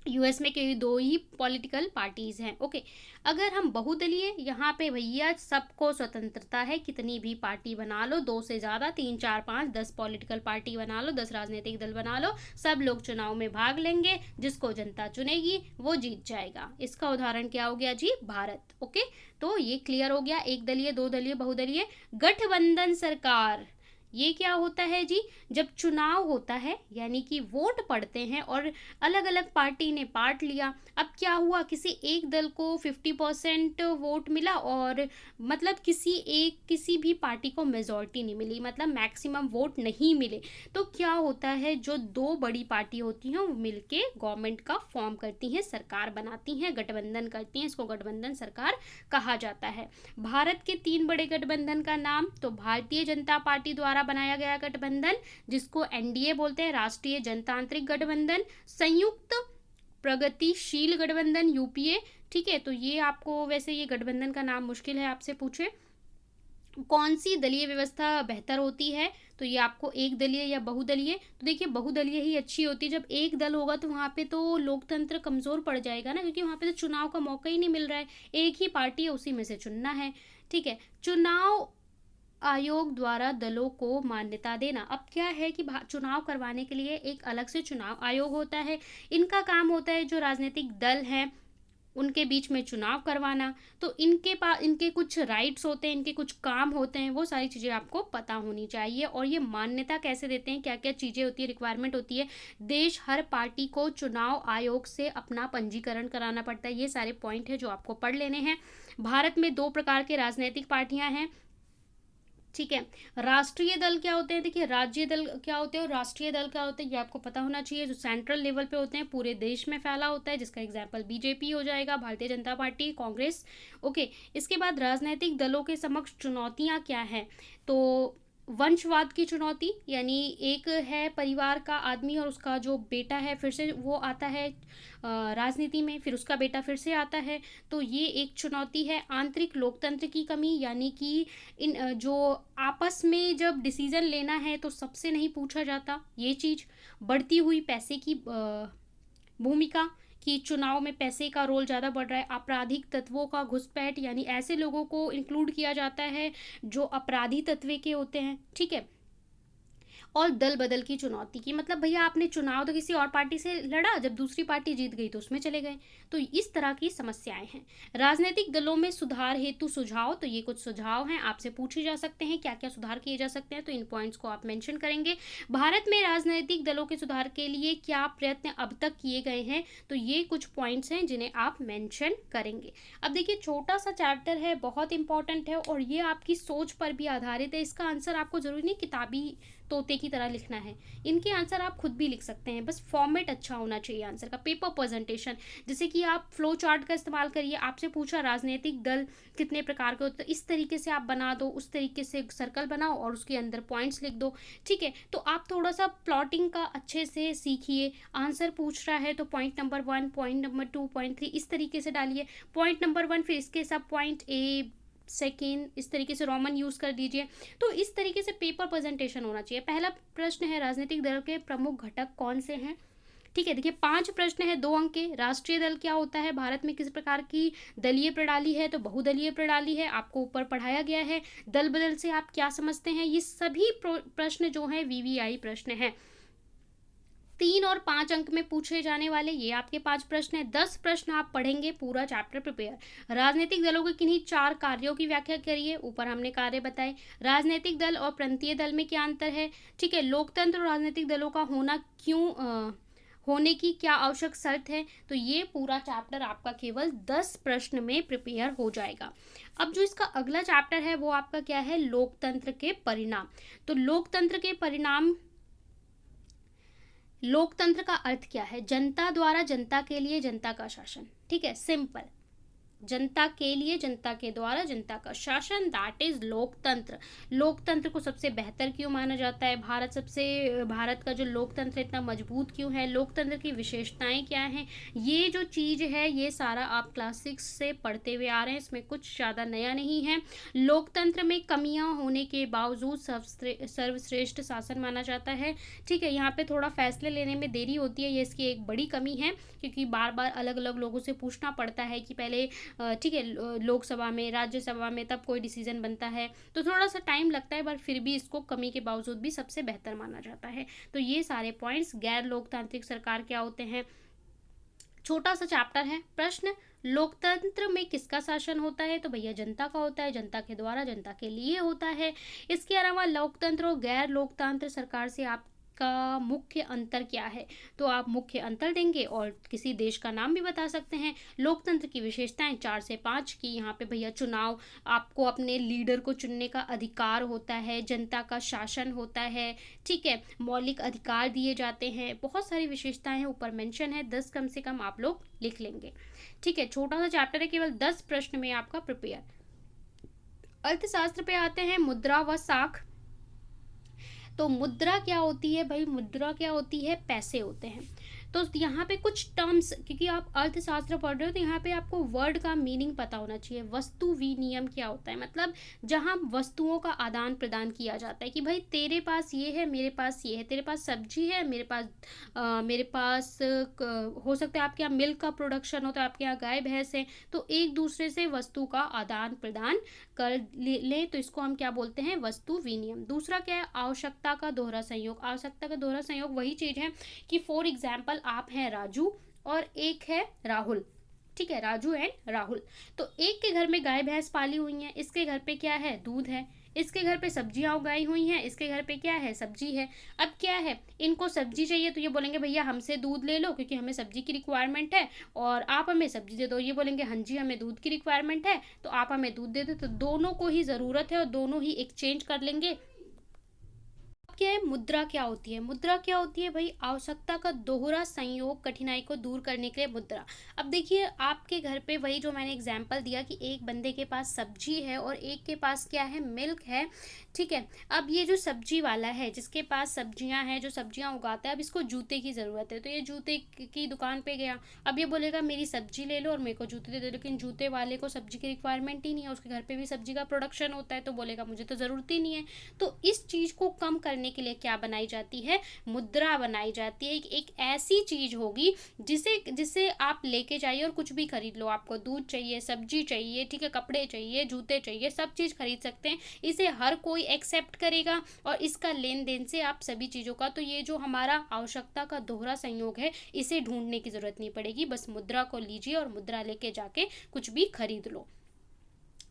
यूएस में केवल 2 ही पॉलिटिकल पार्टीज हैं। ओके, अगर हम बहुदलीय, यहाँ पे भैया सबको स्वतंत्रता है, कितनी भी पार्टी बना लो, 2 से ज़्यादा, 3, 4, 5, 10 पॉलिटिकल पार्टी बना लो, 10 राजनीतिक दल बना लो, सब लोग चुनाव में भाग लेंगे, जिसको जनता चुनेगी वो जीत जाएगा। इसका उदाहरण क्या हो गया जी? भारत। ओके, तो ये क्लियर हो गया, 1 दलीय, 2 दलीय, बहुदलीय। गठबंधन सरकार, ये क्या होता है जी? जब चुनाव होता है यानी कि वोट पड़ते हैं और अलग अलग पार्टी ने पार्ट लिया। अब क्या हुआ, किसी एक दल को 50% वोट मिला और मतलब किसी भी पार्टी को मेजॉरिटी नहीं मिली, मतलब मैक्सिमम वोट नहीं मिले। तो क्या होता है, जो दो बड़ी पार्टी होती हैं वो मिलके गवर्नमेंट का फॉर्म करती हैं, सरकार बनाती हैं, गठबंधन करती हैं। इसको गठबंधन सरकार कहा जाता है। भारत के तीन बड़े गठबंधन का नाम, तो भारतीय जनता पार्टी द्वारा बनाया गया गठबंधन जिसको एनडीए बोलते हैं, राष्ट्रीय जनतांत्रिक गठबंधन, संयुक्त प्रगतिशील गठबंधन यूपीए। ठीक है, तो ये आपको, वैसे ये गठबंधन का नाम मुश्किल है, आपसे पूछे कौन सी दलीय व्यवस्था बेहतर होती है, तो ये आपको एक दलीय या बहुदलीय। तो देखिए बहुदलीय ही अच्छी होती है। जब एक दल होगा तो वहाँ पे तो लोकतंत्र कमजोर पड़ जाएगा ना, क्योंकि वहाँ पे तो चुनाव का मौका ही नहीं मिल रहा है, एक ही पार्टी है उसी में से चुनना है। ठीक है, चुनाव आयोग द्वारा दलों को मान्यता देना। अब क्या है कि चुनाव करवाने के लिए एक अलग से चुनाव आयोग होता है। इनका काम होता है जो राजनीतिक दल हैं उनके बीच में चुनाव करवाना। तो इनके पास, इनके कुछ राइट्स होते हैं, इनके कुछ काम होते हैं, वो सारी चीज़ें आपको पता होनी चाहिए। और ये मान्यता कैसे देते हैं, क्या क्या चीज़ें होती है, रिक्वायरमेंट होती है। देश हर पार्टी को चुनाव आयोग से अपना पंजीकरण कराना पड़ता है। ये सारे पॉइंट है जो आपको पढ़ लेने हैं। भारत में दो प्रकार के राजनीतिक पार्टियां हैं। ठीक है, राष्ट्रीय दल क्या होते हैं, देखिए राज्य दल क्या होते हैं और राष्ट्रीय दल क्या होते हैं ये आपको पता होना चाहिए। जो सेंट्रल लेवल पे होते हैं, पूरे देश में फैला होता है, जिसका एग्जाम्पल बीजेपी हो जाएगा, भारतीय जनता पार्टी, कांग्रेस। ओके, इसके बाद राजनीतिक दलों के समक्ष चुनौतियां क्या हैं, तो वंशवाद की चुनौती, यानी एक है परिवार का आदमी और उसका जो बेटा है फिर से वो आता है राजनीति में, फिर उसका बेटा फिर से आता है, तो ये एक चुनौती है। आंतरिक लोकतंत्र की कमी, यानी कि इन जो आपस में जब डिसीजन लेना है तो सबसे नहीं पूछा जाता, ये चीज़। बढ़ती हुई पैसे की भूमिका, कि चुनाव में पैसे का रोल ज़्यादा बढ़ रहा है। आपराधिक तत्वों का घुसपैठ, यानी ऐसे लोगों को इंक्लूड किया जाता है जो अपराधी तत्व के होते हैं। ठीक है, और दल बदल की चुनौती की, मतलब भैया आपने चुनाव तो किसी और पार्टी से लड़ा, जब दूसरी पार्टी जीत गई तो उसमें चले गए। तो इस तरह की समस्याएं हैं। राजनीतिक दलों में सुधार हेतु सुझाव, तो ये कुछ सुझाव हैं, आपसे पूछे जा सकते हैं क्या क्या सुधार किए जा सकते हैं, तो इन पॉइंट्स को आप मेंशन करेंगे। भारत में राजनीतिक दलों के सुधार के लिए क्या प्रयत्न अब तक किए गए हैं, तो ये कुछ पॉइंट्स हैं जिन्हें आप मेंशन करेंगे। अब देखिए छोटा सा चैप्टर है, बहुत इंपॉर्टेंट है और ये आपकी सोच पर भी आधारित है। इसका आंसर आपको जरूरी नहीं किताबी तोते की तरह लिखना है, इनके आंसर आप खुद भी लिख सकते हैं, बस फॉर्मेट अच्छा होना चाहिए आंसर का। पेपर प्रेजेंटेशन, जैसे कि आप फ्लो चार्ट का इस्तेमाल करिए। आपसे पूछा राजनीतिक दल कितने प्रकार के होते हैं, इस तरीके से आप बना दो, उस तरीके से सर्कल बनाओ और उसके अंदर पॉइंट्स लिख दो। ठीक है, तो आप थोड़ा सा प्लॉटिंग का अच्छे से सीखिए। आंसर पूछ रहा है तो point number 1, point number 2, point 3 इस तरीके से डालिए। पॉइंट नंबर 1 फिर इसके सब पॉइंट ए सेकेंड, इस तरीके से रोमन यूज़ कर दीजिए। तो इस तरीके से पेपर प्रेजेंटेशन होना चाहिए। पहला प्रश्न है राजनीतिक दल के प्रमुख घटक कौन से हैं। ठीक है, देखिए 5 प्रश्न है, 2 अंक के। राष्ट्रीय दल क्या होता है, भारत में किस प्रकार की दलीय प्रणाली है, तो बहुदलीय प्रणाली है, आपको ऊपर पढ़ाया गया है। दल बदल से आप क्या समझते हैं, ये सभी प्रश्न जो हैं वीवीआई प्रश्न हैं। 3 और 5 अंक में पूछे जाने वाले ये आपके 5 प्रश्न हैं। 10 प्रश्न आप पढ़ेंगे, पूरा चैप्टर प्रिपेयर। राजनीतिक दलों के किन्हीं 4 कार्यों की व्याख्या करिए, ऊपर हमने कार्य बताए। राजनीतिक दल और प्रांतीय दल में क्या अंतर है। ठीक है, लोकतंत्र और राजनीतिक दलों का होना होने की क्या आवश्यक शर्त है, तो ये पूरा चैप्टर आपका केवल 10 प्रश्न में प्रिपेयर हो जाएगा। अब जो इसका अगला चैप्टर है वो आपका क्या है, लोकतंत्र के परिणाम। तो लोकतंत्र के परिणाम, लोकतंत्र का अर्थ क्या है, जनता द्वारा जनता के लिए जनता का शासन। ठीक है, सिंपल, जनता के लिए जनता के द्वारा जनता का शासन, दैट इज लोकतंत्र। लोकतंत्र को सबसे बेहतर क्यों माना जाता है, भारत का जो लोकतंत्र इतना मजबूत क्यों है, लोकतंत्र की विशेषताएं क्या हैं, ये जो चीज़ है ये सारा आप क्लास 6 से पढ़ते हुए आ रहे हैं, इसमें कुछ ज़्यादा नया नहीं है। लोकतंत्र में कमियां होने के बावजूद सर्वश्रेष्ठ शासन माना जाता है। ठीक है, यहाँ पे थोड़ा फैसले लेने में देरी होती है, ये इसकी एक बड़ी कमी है, क्योंकि बार बार अलग अलग लोगों से पूछना पड़ता है कि पहले ठीक है लोकसभा में, राज्यसभा में, तब कोई डिसीजन बनता है, तो थोड़ा सा टाइम लगता है, पर फिर भी इसको कमी के बावजूद भी सबसे बेहतर माना जाता है। तो ये सारे पॉइंट्स। गैर लोकतांत्रिक सरकार क्या होते हैं, छोटा सा चैप्टर है। प्रश्न, लोकतंत्र में किसका शासन होता है? तो भैया जनता का होता है, जनता के द्वारा, जनता के लिए होता है। इसके अलावा लोकतंत्र और गैर लोकतांत्रिक सरकार से आपका मुख्य अंतर क्या है? तो आप मुख्य अंतर देंगे और किसी देश का नाम भी बता सकते हैं। लोकतंत्र की विशेषताएं 4 से 5 की, यहाँ पे भैया चुनाव, आपको अपने लीडर को चुनने का अधिकार होता है, जनता का शासन होता है, ठीक है, मौलिक अधिकार दिए जाते हैं, बहुत सारी विशेषताएं हैं, ऊपर मेंशन है, 10 कम से कम आप लोग लिख लेंगे, ठीक है। छोटा सा चैप्टर है, केवल 10 प्रश्न में आपका प्रिपेयर। अर्थशास्त्र पे आते हैं, मुद्रा व साख। तो मुद्रा क्या होती है भाई? मुद्रा क्या होती है? पैसे होते हैं। तो यहाँ पे कुछ टर्म्स, क्योंकि आप अर्थशास्त्र पढ़ रहे हो तो यहाँ पे आपको वर्ड का मीनिंग पता होना चाहिए। वस्तु विनिमय क्या होता है? मतलब जहाँ वस्तुओं का आदान प्रदान किया जाता है कि भाई तेरे पास ये है, मेरे पास ये है, तेरे पास सब्जी है, मेरे पास हो सकता है आपके यहाँ मिल्क का प्रोडक्शन होता है, आपके यहाँ गाय भैंस है, तो एक दूसरे से वस्तु का आदान प्रदान कर ले, तो इसको हम क्या बोलते हैं? वस्तु विनिमय। दूसरा क्या है? आवश्यकता का दोहरा संयोग। आवश्यकता का दोहरा संयोग वही चीज है कि फॉर एग्जाम्पल आप हैं राजू और एक है राहुल, ठीक है, राजू एंड राहुल। तो एक के घर में गाय भैंस पाली हुई हैं, इसके घर पे क्या है? दूध है। इसके घर पे सब्जियां उगाई हुई हैं, इसके घर पे क्या है? सब्जी है। अब क्या है, इनको सब्जी चाहिए तो ये बोलेंगे भैया हमसे दूध ले लो क्योंकि हमें सब्जी की रिक्वायरमेंट है, और आप हमें सब्जी दे दो। ये बोलेंगे हाँ जी हमें दूध की रिक्वायरमेंट है तो आप हमें दूध दे दो। तो दोनों को ही ज़रूरत है और दोनों ही एक्सचेंज कर लेंगे। क्या है? मुद्रा क्या होती है? मुद्रा क्या होती है भाई? आवश्यकता का दोहरा संयोग, कठिनाई को दूर करने के लिए मुद्रा। अब देखिए आपके घर पे वही जो मैंने एग्जाम्पल दिया कि एक बंदे के पास सब्जी है और एक के पास क्या है? मिल्क है, ठीक है। अब ये जो सब्जी वाला है जिसके पास सब्जियां हैं, जो सब्जियां उगाता है, अब इसको जूते की ज़रूरत है तो ये जूते की दुकान पे गया। अब ये बोलेगा मेरी सब्जी ले लो और मेरे को जूते दे दो, लेकिन जूते वाले को सब्जी की रिक्वायरमेंट ही नहीं है, उसके घर पे भी सब्जी का प्रोडक्शन होता है, तो बोलेगा मुझे तो ज़रूरत ही नहीं है। तो इस चीज़ को कम करने के लिए क्या बनाई जाती है? मुद्रा बनाई जाती है। एक ऐसी चीज होगी जिसे आप लेके जाइए और कुछ भी खरीद लो। आपको दूध चाहिए, सब्जी चाहिए, ठीक है, कपड़े चाहिए, जूते चाहिए, सब चीज खरीद सकते हैं। इसे हर कोई एक्सेप्ट करेगा और इसका लेन देन से आप सभी चीजों का, तो ये जो हमारा आवश्यकता का दोहरा संयोग है इसे ढूंढने की जरूरत नहीं पड़ेगी। बस मुद्रा को लीजिए और मुद्रा लेके जाके कुछ भी खरीद लो।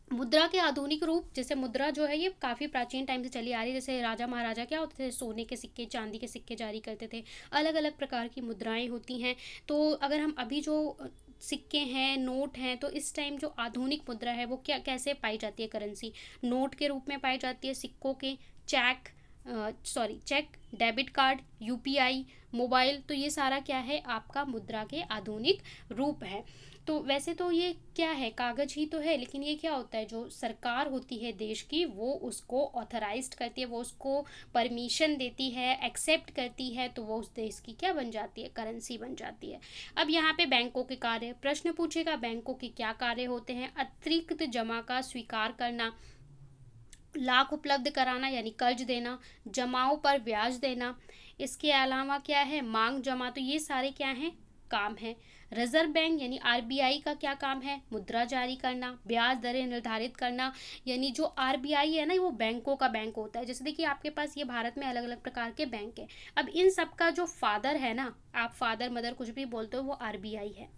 मुद्रा के आधुनिक रूप, जैसे मुद्रा जो है ये काफ़ी प्राचीन टाइम से चली आ रही है। जैसे राजा महाराजा क्या होते थे? सोने के सिक्के, चांदी के सिक्के जारी करते थे। अलग अलग प्रकार की मुद्राएं होती हैं। तो अगर हम अभी जो सिक्के हैं, नोट हैं, तो इस टाइम जो आधुनिक मुद्रा है वो क्या कैसे पाई जाती है? करेंसी नोट के रूप में पाई जाती है, सिक्कों के, cheque, debit card, UPI, mobile, तो ये सारा क्या है? आपका मुद्रा के आधुनिक रूप है। तो वैसे तो ये क्या है? कागज ही तो है, लेकिन ये क्या होता है? जो सरकार होती है देश की वो उसको ऑथराइज्ड करती है, वो उसको परमिशन देती है, एक्सेप्ट करती है, तो वो उस देश की क्या बन जाती है? करेंसी बन जाती है। अब यहाँ पे बैंकों के कार्य, प्रश्न पूछेगा बैंकों के क्या कार्य होते हैं? अतिरिक्त जमा का स्वीकार करना, लाभ उपलब्ध कराना यानी कर्ज देना, जमाओं पर ब्याज देना। इसके अलावा क्या है? मांग जमा, तो ये सारे क्या हैं? काम है। रिजर्व बैंक यानी आरबीआई का क्या काम है? मुद्रा जारी करना, ब्याज दरें निर्धारित करना। यानी जो आरबीआई है ना वो बैंकों का बैंक होता है। जैसे देखिए आपके पास ये भारत में अलग अलग प्रकार के बैंक है। अब इन सब का जो फादर है ना, आप फादर मदर कुछ भी बोलते हो, वो आरबीआई है।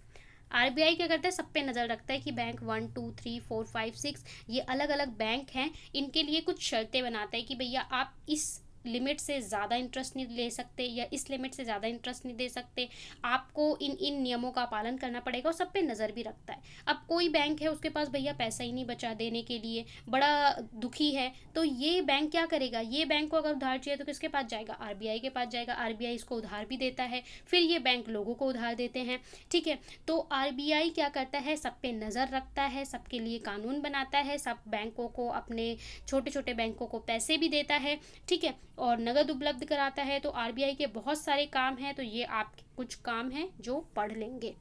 आरबीआई क्या करता है? सब पे नज़र रखता है कि बैंक 1 2 3 4 5 6 ये अलग अलग बैंक हैं, इनके लिए कुछ शर्तें बनाता है कि भैया आप इस लिमिट से ज़्यादा इंटरेस्ट नहीं ले सकते या इस लिमिट से ज़्यादा इंटरेस्ट नहीं दे सकते, आपको इन इन नियमों का पालन करना पड़ेगा, और सब पे नज़र भी रखता है। अब कोई बैंक है उसके पास भैया पैसा ही नहीं बचा देने के लिए, बड़ा दुखी है, तो ये बैंक क्या करेगा? ये बैंक को अगर उधार चाहिए तो किसके पास जाएगा? आरबीआई के पास जाएगा। आरबीआई इसको उधार भी देता है, फिर ये बैंक लोगों को उधार देते हैं, ठीक है। तो आरबीआई क्या करता है? सब पे नज़र रखता है, सबके लिए कानून बनाता है, सब बैंकों को, अपने छोटे छोटे बैंकों को पैसे भी देता है, ठीक है, और नगद उपलब्ध कराता है। तो आरबीआई के बहुत सारे काम हैं, तो ये आपके कुछ काम हैं जो पढ़ लेंगे।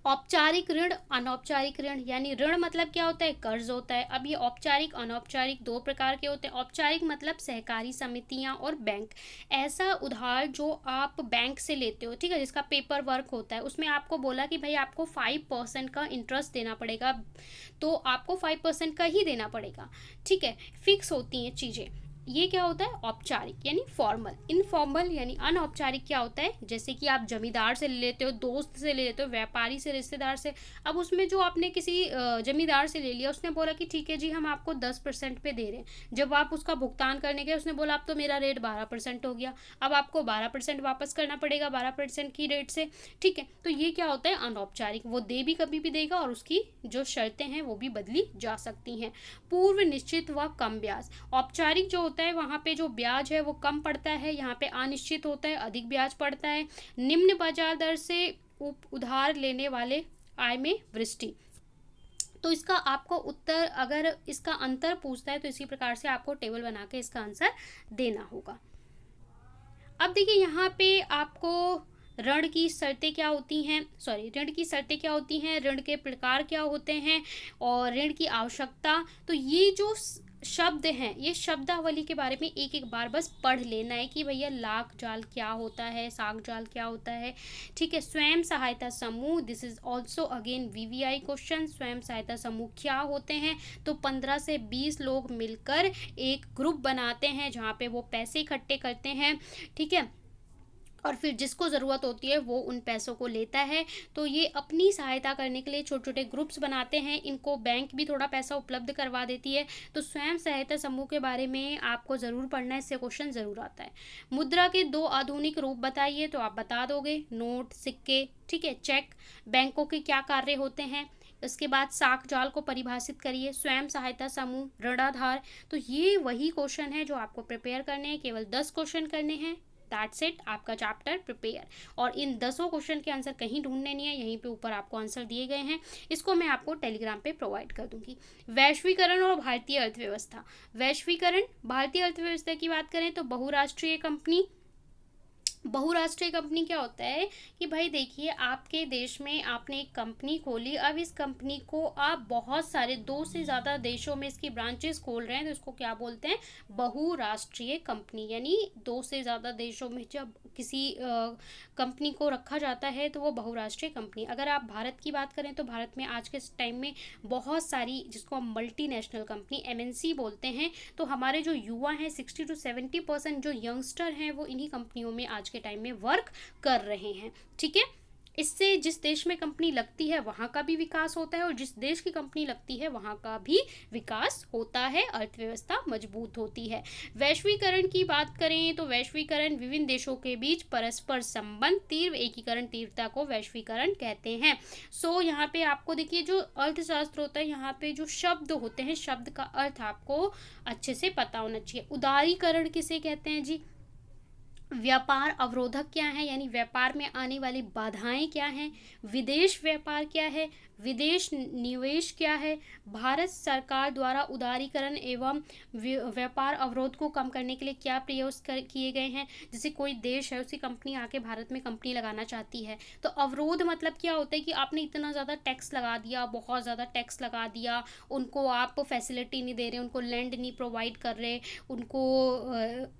औपचारिक ऋण, अनौपचारिक ऋण, यानी ऋण मतलब क्या होता है? कर्ज होता है। अब ये औपचारिक अनौपचारिक दो प्रकार के होते हैं। औपचारिक मतलब सहकारी समितियां और बैंक। ऐसा उधार जो आप बैंक से लेते हो, ठीक है, जिसका पेपर वर्क होता है, उसमें आपको बोला कि भाई आपको 5% का इंटरेस्ट देना पड़ेगा, तो आपको 5% का ही देना पड़ेगा, ठीक है, फिक्स होती हैं चीज़ें। ये क्या होता है, औपचारिक यानी फॉर्मल। इनफॉर्मल यानी अनौपचारिक क्या होता है, जैसे कि आप जमींदार से ले लेते हो, दोस्त से ले लेते हो, व्यापारी से, रिश्तेदार से। अब उसमें जो आपने किसी जमींदार से ले लिया, उसने बोला कि ठीक है जी हम आपको 10% पे दे रहे हैं। जब आप उसका भुगतान करने गए, उसने बोला अब तो मेरा रेट 12% हो गया, अब आपको 12% वापस करना पड़ेगा 12% की रेट से। ठीक है, तो ये क्या होता है, अनौपचारिक। वो दे भी कभी भी देगा और उसकी जो शर्तें हैं वो भी बदली जा सकती हैं। पूर्व निश्चित व कम ब्याज। औपचारिक जो होता है वहाँ पे जो ब्याज है वो कम पड़ता है, यहाँ पे अनिश्चित होता है, अधिक ब्याज पड़ता है। निम्न बाजार दर से उधार लेने वाले आय में वृद्धि। तो इसका आपको उत्तर, अगर इसका अंतर पूछता है तो इसी प्रकार से आपको टेबल बना के इसका आंसर देना होगा। अब देखिए यहाँ पे आपको ऋण की शर्तें क्या होती हैं, ऋण की शर्तें क्या होती हैं, ऋण के प्रकार क्या होते हैं और ऋण की आवश्यकता। तो ये जो शब्द हैं, ये शब्दावली के बारे में एक एक बार बस पढ़ लेना है कि भैया लाख जाल क्या होता है, साख जाल क्या होता है। ठीक है, स्वयं सहायता समूह, this is also again VVI question. स्वयं सहायता समूह क्या होते हैं, तो 15 से 20 लोग मिलकर एक ग्रुप बनाते हैं जहाँ पे वो पैसे इकट्ठे करते हैं। ठीक है, और फिर जिसको ज़रूरत होती है वो उन पैसों को लेता है। तो ये अपनी सहायता करने के लिए छोटे छोटे ग्रुप्स बनाते हैं, इनको बैंक भी थोड़ा पैसा उपलब्ध करवा देती है। तो स्वयं सहायता समूह के बारे में आपको ज़रूर पढ़ना है, इससे क्वेश्चन ज़रूर आता है। मुद्रा के 2 आधुनिक रूप बताइए, तो आप बता दोगे, नोट, सिक्के, ठीक है, चेक। बैंकों के क्या कार्य होते हैं, इसके बाद साख जाल को परिभाषित करिए, स्वयं सहायता समूह, ऋणाधार। तो ये वही क्वेश्चन है जो आपको प्रिपेयर करने हैं, केवल 10 क्वेश्चन करने हैं। दैट्स इट, आपका चैप्टर प्रिपेयर। और इन 10 क्वेश्चन के आंसर कहीं ढूंढने नहीं है, यहीं पे ऊपर आपको आंसर दिए गए हैं, इसको मैं आपको टेलीग्राम पे प्रोवाइड कर दूंगी। वैश्वीकरण और भारतीय अर्थव्यवस्था। वैश्वीकरण, भारतीय अर्थव्यवस्था की बात करें तो बहुराष्ट्रीय कंपनी। बहुराष्ट्रीय कंपनी क्या होता है कि भाई देखिए, आपके देश में आपने एक कंपनी खोली, अब इस कंपनी को आप बहुत सारे 2 से ज़्यादा देशों में इसकी ब्रांचेस खोल रहे हैं, तो इसको क्या बोलते हैं, बहुराष्ट्रीय कंपनी। यानी 2 से ज़्यादा देशों में जब किसी कंपनी को रखा जाता है तो वो बहुराष्ट्रीय कंपनी। अगर आप भारत की बात करें तो भारत में आज के टाइम में बहुत सारी, जिसको हम मल्टीनेशनल कंपनी एमएनसी बोलते हैं। तो हमारे जो युवा हैं 60 to 70% जो यंगस्टर हैं वो इन्हीं कंपनियों में आज के टाइम में वर्क कर रहे हैं। ठीक है, इससे जिस देश में कंपनी लगती है वहाँ का भी विकास होता है और जिस देश की कंपनी लगती है वहाँ का भी विकास होता है, अर्थव्यवस्था मजबूत होती है। वैश्वीकरण की बात करें तो वैश्वीकरण विभिन्न देशों के बीच परस्पर संबंध, तीव्र एकीकरण, तीव्रता को वैश्वीकरण कहते हैं। सो यहाँ पे आपको देखिए, जो अर्थशास्त्र होता है यहाँ पे जो शब्द होते हैं, शब्द का अर्थ आपको अच्छे से पता होना चाहिए। उदारीकरण किसे कहते हैं जी, व्यापार अवरोधक क्या है, यानी व्यापार में आने वाली बाधाएं क्या हैं, विदेश व्यापार क्या है, विदेश निवेश क्या है, भारत सरकार द्वारा उदारीकरण एवं व्यापार अवरोध को कम करने के लिए क्या प्रयास किए गए हैं। जैसे कोई देश है, उसकी कंपनी आके भारत में कंपनी लगाना चाहती है, तो अवरोध मतलब क्या होता है कि आपने इतना ज़्यादा टैक्स लगा दिया, बहुत ज़्यादा टैक्स लगा दिया, उनको आप फैसिलिटी नहीं दे रहे, उनको लैंड नहीं प्रोवाइड कर रहे, उनको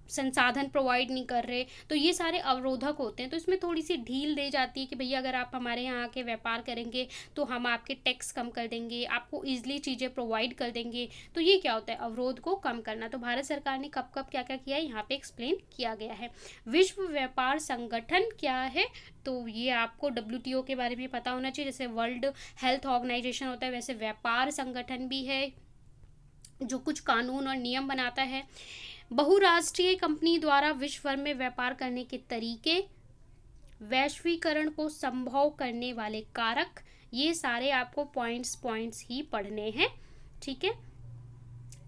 संसाधन प्रोवाइड नहीं कर रहे, तो ये सारे अवरोधक होते हैं। तो इसमें थोड़ी सी ढील दे जाती है कि भैया अगर आप हमारे यहाँ आके व्यापार करेंगे तो हम आपके टैक्स कम कर देंगे, आपको ईजिली चीज़ें प्रोवाइड कर देंगे। तो ये क्या होता है, अवरोध को कम करना। तो भारत सरकार ने कब कब क्या क्या किया है यहाँ पे एक्सप्लेन किया गया है। विश्व व्यापार संगठन क्या है, तो ये आपको WTO के बारे में पता होना चाहिए। जैसे वर्ल्ड हेल्थ ऑर्गेनाइजेशन होता है, वैसे व्यापार संगठन भी है जो कुछ कानून और नियम बनाता है। बहुराष्ट्रीय कंपनी द्वारा विश्व भर में व्यापार करने के तरीके, वैश्वीकरण को संभव करने वाले कारक, ये सारे आपको पॉइंट्स ही पढ़ने हैं। ठीक है,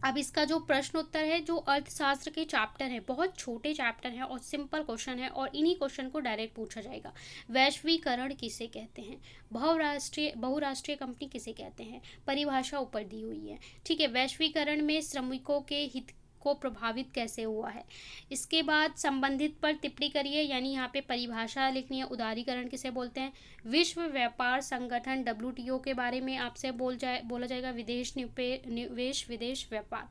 अब इसका जो प्रश्न उत्तर है, जो अर्थशास्त्र के चैप्टर हैं, बहुत छोटे चैप्टर हैं और सिंपल क्वेश्चन है और इन्हीं क्वेश्चन को डायरेक्ट पूछा जाएगा। वैश्वीकरण किसे कहते हैं, बहुराष्ट्रीय कंपनी किसे कहते हैं, परिभाषा ऊपर दी हुई है। ठीक है, वैश्वीकरण में श्रमिकों के हित को प्रभावित कैसे हुआ है। इसके बाद संबंधित पर टिप्पणी करिए, यानी यहाँ पे परिभाषा लिखनी है। उदारीकरण किसे बोलते हैं, विश्व व्यापार संगठन WTO के बारे में आपसे बोला जाएगा, विदेश निवेश, विदेश व्यापार।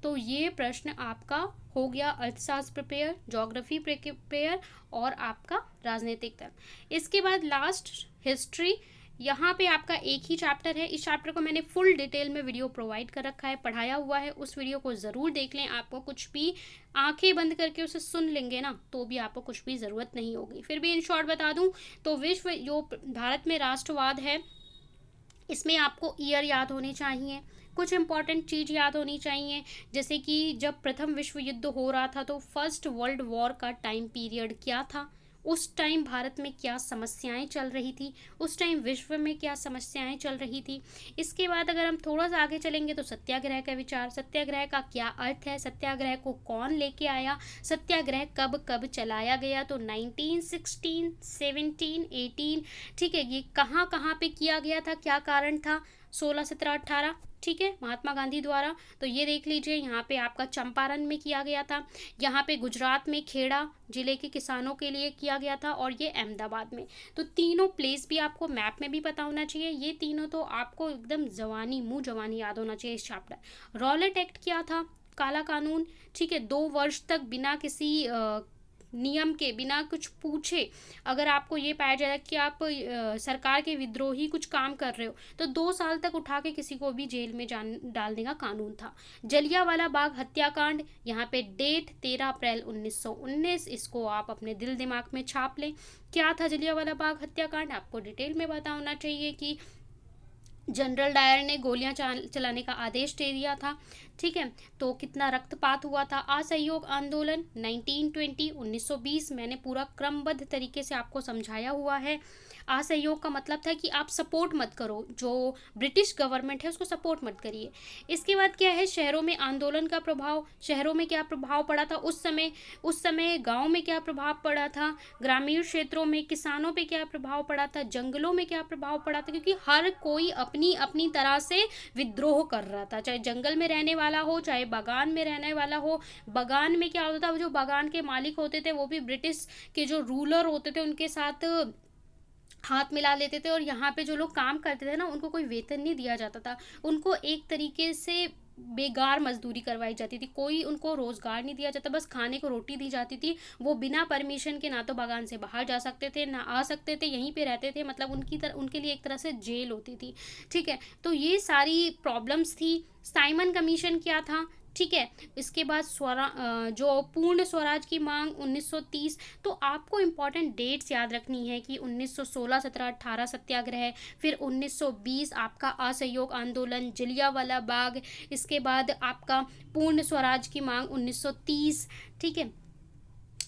तो ये प्रश्न आपका हो गया अर्थशास्त्र प्रिपेयर, ज्योग्राफी प्रिपेयर और आपका राजनीतिक तर्क। इसके बाद लास्ट हिस्ट्री। यहाँ पे आपका एक ही चैप्टर है। इस चैप्टर को मैंने फुल डिटेल में वीडियो प्रोवाइड कर रखा है, पढ़ाया हुआ है, उस वीडियो को ज़रूर देख लें। आपको कुछ भी आंखें बंद करके उसे सुन लेंगे ना तो भी आपको कुछ भी ज़रूरत नहीं होगी। फिर भी इन शॉर्ट बता दूं तो विश्व जो भारत में राष्ट्रवाद है, इसमें आपको ईयर याद होने चाहिए, कुछ इंपॉर्टेंट चीज़ याद होनी चाहिए। जैसे कि जब प्रथम विश्व युद्ध हो रहा था तो फर्स्ट वर्ल्ड वॉर का टाइम पीरियड क्या था, उस टाइम भारत में क्या समस्याएं चल रही थी, उस टाइम विश्व में क्या समस्याएं चल रही थी। इसके बाद अगर हम थोड़ा सा आगे चलेंगे तो सत्याग्रह का विचार, सत्याग्रह का क्या अर्थ है, सत्याग्रह को कौन लेके आया, सत्याग्रह कब कब चलाया गया, तो 1916, 17, 18, ठीक है, ये कहाँ कहाँ पे किया गया था, क्या कारण था, 16, 17, 18, ठीक है, महात्मा गांधी द्वारा। तो ये देख लीजिए, यहाँ पे आपका चंपारण में किया गया था, यहाँ पे गुजरात में खेड़ा जिले के किसानों के लिए किया गया था, और ये अहमदाबाद में। तो तीनों प्लेस भी आपको मैप में भी पता होना चाहिए। ये तीनों तो आपको एकदम जवानी मुंह जवानी याद होना चाहिए इस चैप्टर। रॉलेट एक्ट क्या था, काला कानून, ठीक है, 2 वर्ष तक बिना किसी नियम के, बिना कुछ पूछे अगर आपको ये पाया जाए कि आप सरकार के विद्रोही कुछ काम कर रहे हो तो 2 साल तक उठा के किसी को भी जेल में जान डालने का कानून था। जलियांवाला बाग हत्याकांड, यहाँ पे डेट 13 अप्रैल 1919, इसको आप अपने दिल दिमाग में छाप लें। क्या था जलियांवाला बाग हत्याकांड, आपको डिटेल में पता होना चाहिए कि जनरल डायर ने गोलियां चलाने का आदेश दे दिया था, ठीक है। तो कितना रक्तपात हुआ था। असहयोग आंदोलन 1920, 1920, मैंने पूरा क्रमबद्ध तरीके से आपको समझाया हुआ है। असहयोग का मतलब था कि आप सपोर्ट मत करो, जो ब्रिटिश गवर्नमेंट है उसको सपोर्ट मत करिए। इसके बाद क्या है, शहरों में आंदोलन का प्रभाव, शहरों में क्या प्रभाव पड़ा था उस समय गाँव में क्या प्रभाव पड़ा था, ग्रामीण क्षेत्रों में किसानों पे क्या प्रभाव पड़ा था, जंगलों में क्या प्रभाव पड़ा था, क्योंकि हर कोई अपनी अपनी तरह से विद्रोह कर रहा था, चाहे जंगल में रहने वाला हो, चाहे बागान में रहने वाला हो। बागान में क्या होता था, जो बागान के मालिक होते थे वो भी ब्रिटिश के जो रूलर होते थे उनके साथ हाथ मिला लेते थे, और यहाँ पे जो लोग काम करते थे ना उनको कोई वेतन नहीं दिया जाता था, उनको एक तरीके से बेकार मजदूरी करवाई जाती थी, कोई उनको रोजगार नहीं दिया जाता, बस खाने को रोटी दी जाती थी। वो बिना परमिशन के ना तो बागान से बाहर जा सकते थे ना आ सकते थे, यहीं पे रहते थे, मतलब उनके लिए एक तरह से जेल होती थी, ठीक है। तो ये सारी प्रॉब्लम्स थी। साइमन कमीशन क्या था, ठीक है। इसके बाद जो पूर्ण स्वराज की मांग 1930। तो आपको इम्पॉर्टेंट डेट्स याद रखनी है कि 1916, 17, 18 सत्याग्रह, फिर 1920 आपका असहयोग आंदोलन, जलियांवाला बाग, इसके बाद आपका पूर्ण स्वराज की मांग 1930, ठीक है।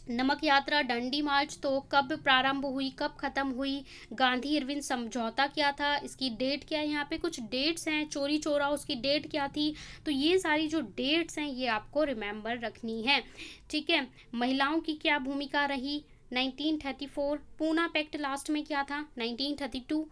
नमक यात्रा, डंडी मार्च तो कब प्रारंभ हुई, कब खत्म हुई, गांधी इरविन समझौता क्या था, इसकी डेट क्या है, यहाँ पे कुछ डेट्स हैं, चोरी चोरा उसकी डेट क्या थी। तो ये सारी जो डेट्स हैं ये आपको रिमेंबर रखनी है, ठीक है। महिलाओं की क्या भूमिका रही, 1934। पूना पैक्ट लास्ट में क्या था, 1932।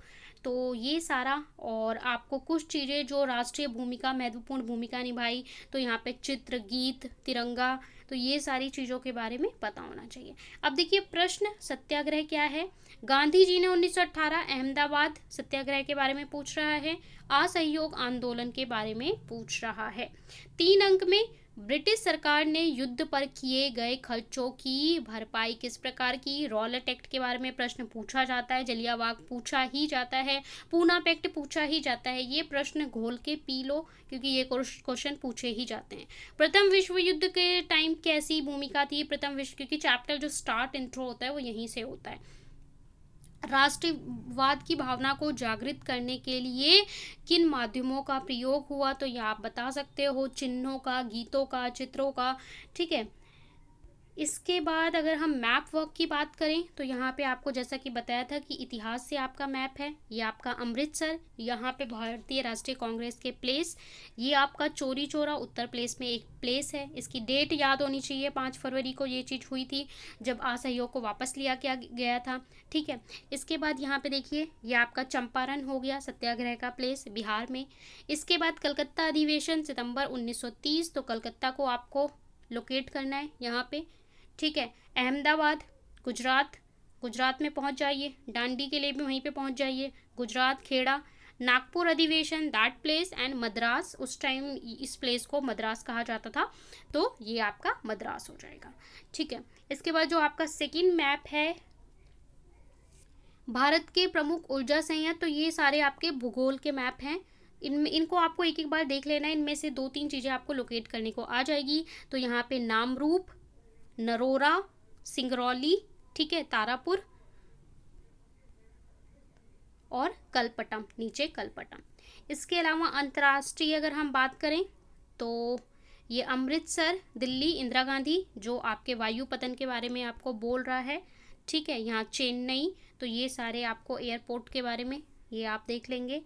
तो ये सारा, और आपको कुछ चीज़ें जो राष्ट्रीय भूमिका, महत्वपूर्ण भूमिका निभाई, तो यहाँ पे चित्र, गीत, तिरंगा, तो ये सारी चीज़ों के बारे में पता होना चाहिए। अब देखिए प्रश्न, सत्याग्रह क्या है। गांधी जी ने 1918 अहमदाबाद सत्याग्रह के बारे में पूछ रहा है। असहयोग आंदोलन के बारे में पूछ रहा है। 3 अंक में ब्रिटिश सरकार ने युद्ध पर किए गए खर्चों की भरपाई किस प्रकार की। रॉलेट एक्ट के बारे में प्रश्न पूछा जाता है, जलियांवाला बाग पूछा ही जाता है, पूना पैक्ट पूछा ही जाता है। ये प्रश्न घोल के पी लो क्योंकि ये क्वेश्चन पूछे ही जाते हैं। प्रथम विश्व युद्ध के टाइम कैसी भूमिका थी प्रथम विश्व, क्योंकि चैप्टर जो स्टार्ट इंट्रो होता है वो यहीं से होता है। राष्ट्रवाद की भावना को जागृत करने के लिए किन माध्यमों का प्रयोग हुआ, तो ये आप बता सकते हो, चिन्हों का, गीतों का, चित्रों का, ठीक है। इसके बाद अगर हम मैप वर्क की बात करें तो यहाँ पे आपको जैसा कि बताया था कि इतिहास से आपका मैप है, ये आपका अमृतसर, यहाँ पे भारतीय राष्ट्रीय कांग्रेस के प्लेस, ये आपका चोरी चौरा उत्तर प्रदेश में एक प्लेस है। इसकी डेट याद होनी चाहिए, 5 फरवरी को ये चीज़ हुई थी जब असहयोग को वापस लिया गया था, ठीक है। इसके बाद यहाँ पे देखिए ये आपका चंपारण हो गया, सत्याग्रह का प्लेस बिहार में। इसके बाद कलकत्ता अधिवेशन सितंबर 1930, तो कलकत्ता को आपको लोकेट करना है यहाँ पे, ठीक है। अहमदाबाद गुजरात में पहुंच जाइए, डांडी के लिए भी वहीं पे पहुंच जाइए, गुजरात खेड़ा। नागपुर अधिवेशन दैट प्लेस, एंड मद्रास, उस टाइम इस प्लेस को मद्रास कहा जाता था, तो ये आपका मद्रास हो जाएगा, ठीक है। इसके बाद जो आपका सेकंड मैप है भारत के प्रमुख ऊर्जा संयंत्र, तो ये सारे आपके भूगोल के मैप हैं। इनमें इनको आपको एक एक बार देख लेना है, इनमें से 2-3 चीज़ें आपको लोकेट करने को आ जाएगी। तो यहाँ पे नामरूप, नरोरा, सिंगरौली, ठीक है, तारापुर और कलपट्टम, नीचे कलपट्टम। इसके अलावा अंतर्राष्ट्रीय अगर हम बात करें तो ये अमृतसर, दिल्ली, इंदिरा गांधी, जो आपके वायु पतन के बारे में आपको बोल रहा है, ठीक है। यहाँ चेन्नई, तो ये सारे आपको एयरपोर्ट के बारे में ये आप देख लेंगे।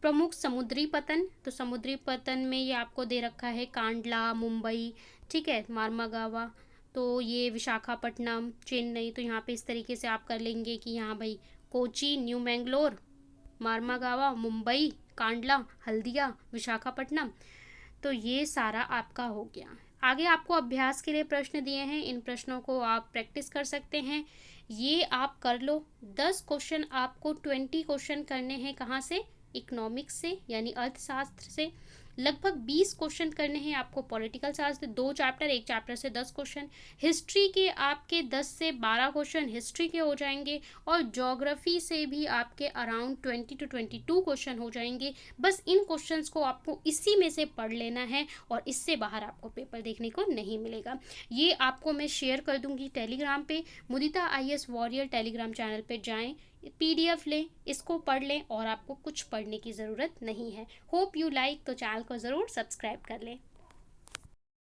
प्रमुख समुद्री पतन, तो समुद्री पतन में ये आपको दे रखा है कांडला, मुंबई, ठीक है, मार्मागावा, तो ये विशाखापट्टनम, चेन्नई। तो यहाँ पे इस तरीके से आप कर लेंगे कि यहाँ भाई कोची, न्यू मैंगलोर, मार्मागावा, मुंबई, कांडला, हल्दिया, विशाखापट्टनम। तो ये सारा आपका हो गया। आगे आपको अभ्यास के लिए प्रश्न दिए हैं, इन प्रश्नों को आप प्रैक्टिस कर सकते हैं। ये आप कर लो। 10 क्वेश्चन आपको 20 क्वेश्चन करने हैं, कहाँ से? इकोनॉमिक्स से, यानी अर्थशास्त्र से। लगभग 20 क्वेश्चन करने हैं आपको पॉलिटिकल साइंस से, 2 चैप्टर, एक चैप्टर से 10 क्वेश्चन। हिस्ट्री के आपके 10 से 12 क्वेश्चन हिस्ट्री के हो जाएंगे, और ज्योग्राफी से भी आपके अराउंड 20 to 22 क्वेश्चन हो जाएंगे। बस इन क्वेश्चंस को आपको इसी में से पढ़ लेना है, और इससे बाहर आपको पेपर देखने को नहीं मिलेगा। ये आपको मैं शेयर कर दूंगी टेलीग्राम पे। मुदिता IAS वॉरियर टेलीग्राम चैनल पे जाएं, PDF लें, इसको पढ़ लें, और आपको कुछ पढ़ने की ज़रूरत नहीं है। होप यू लाइक, तो चैनल को ज़रूर सब्सक्राइब कर लें।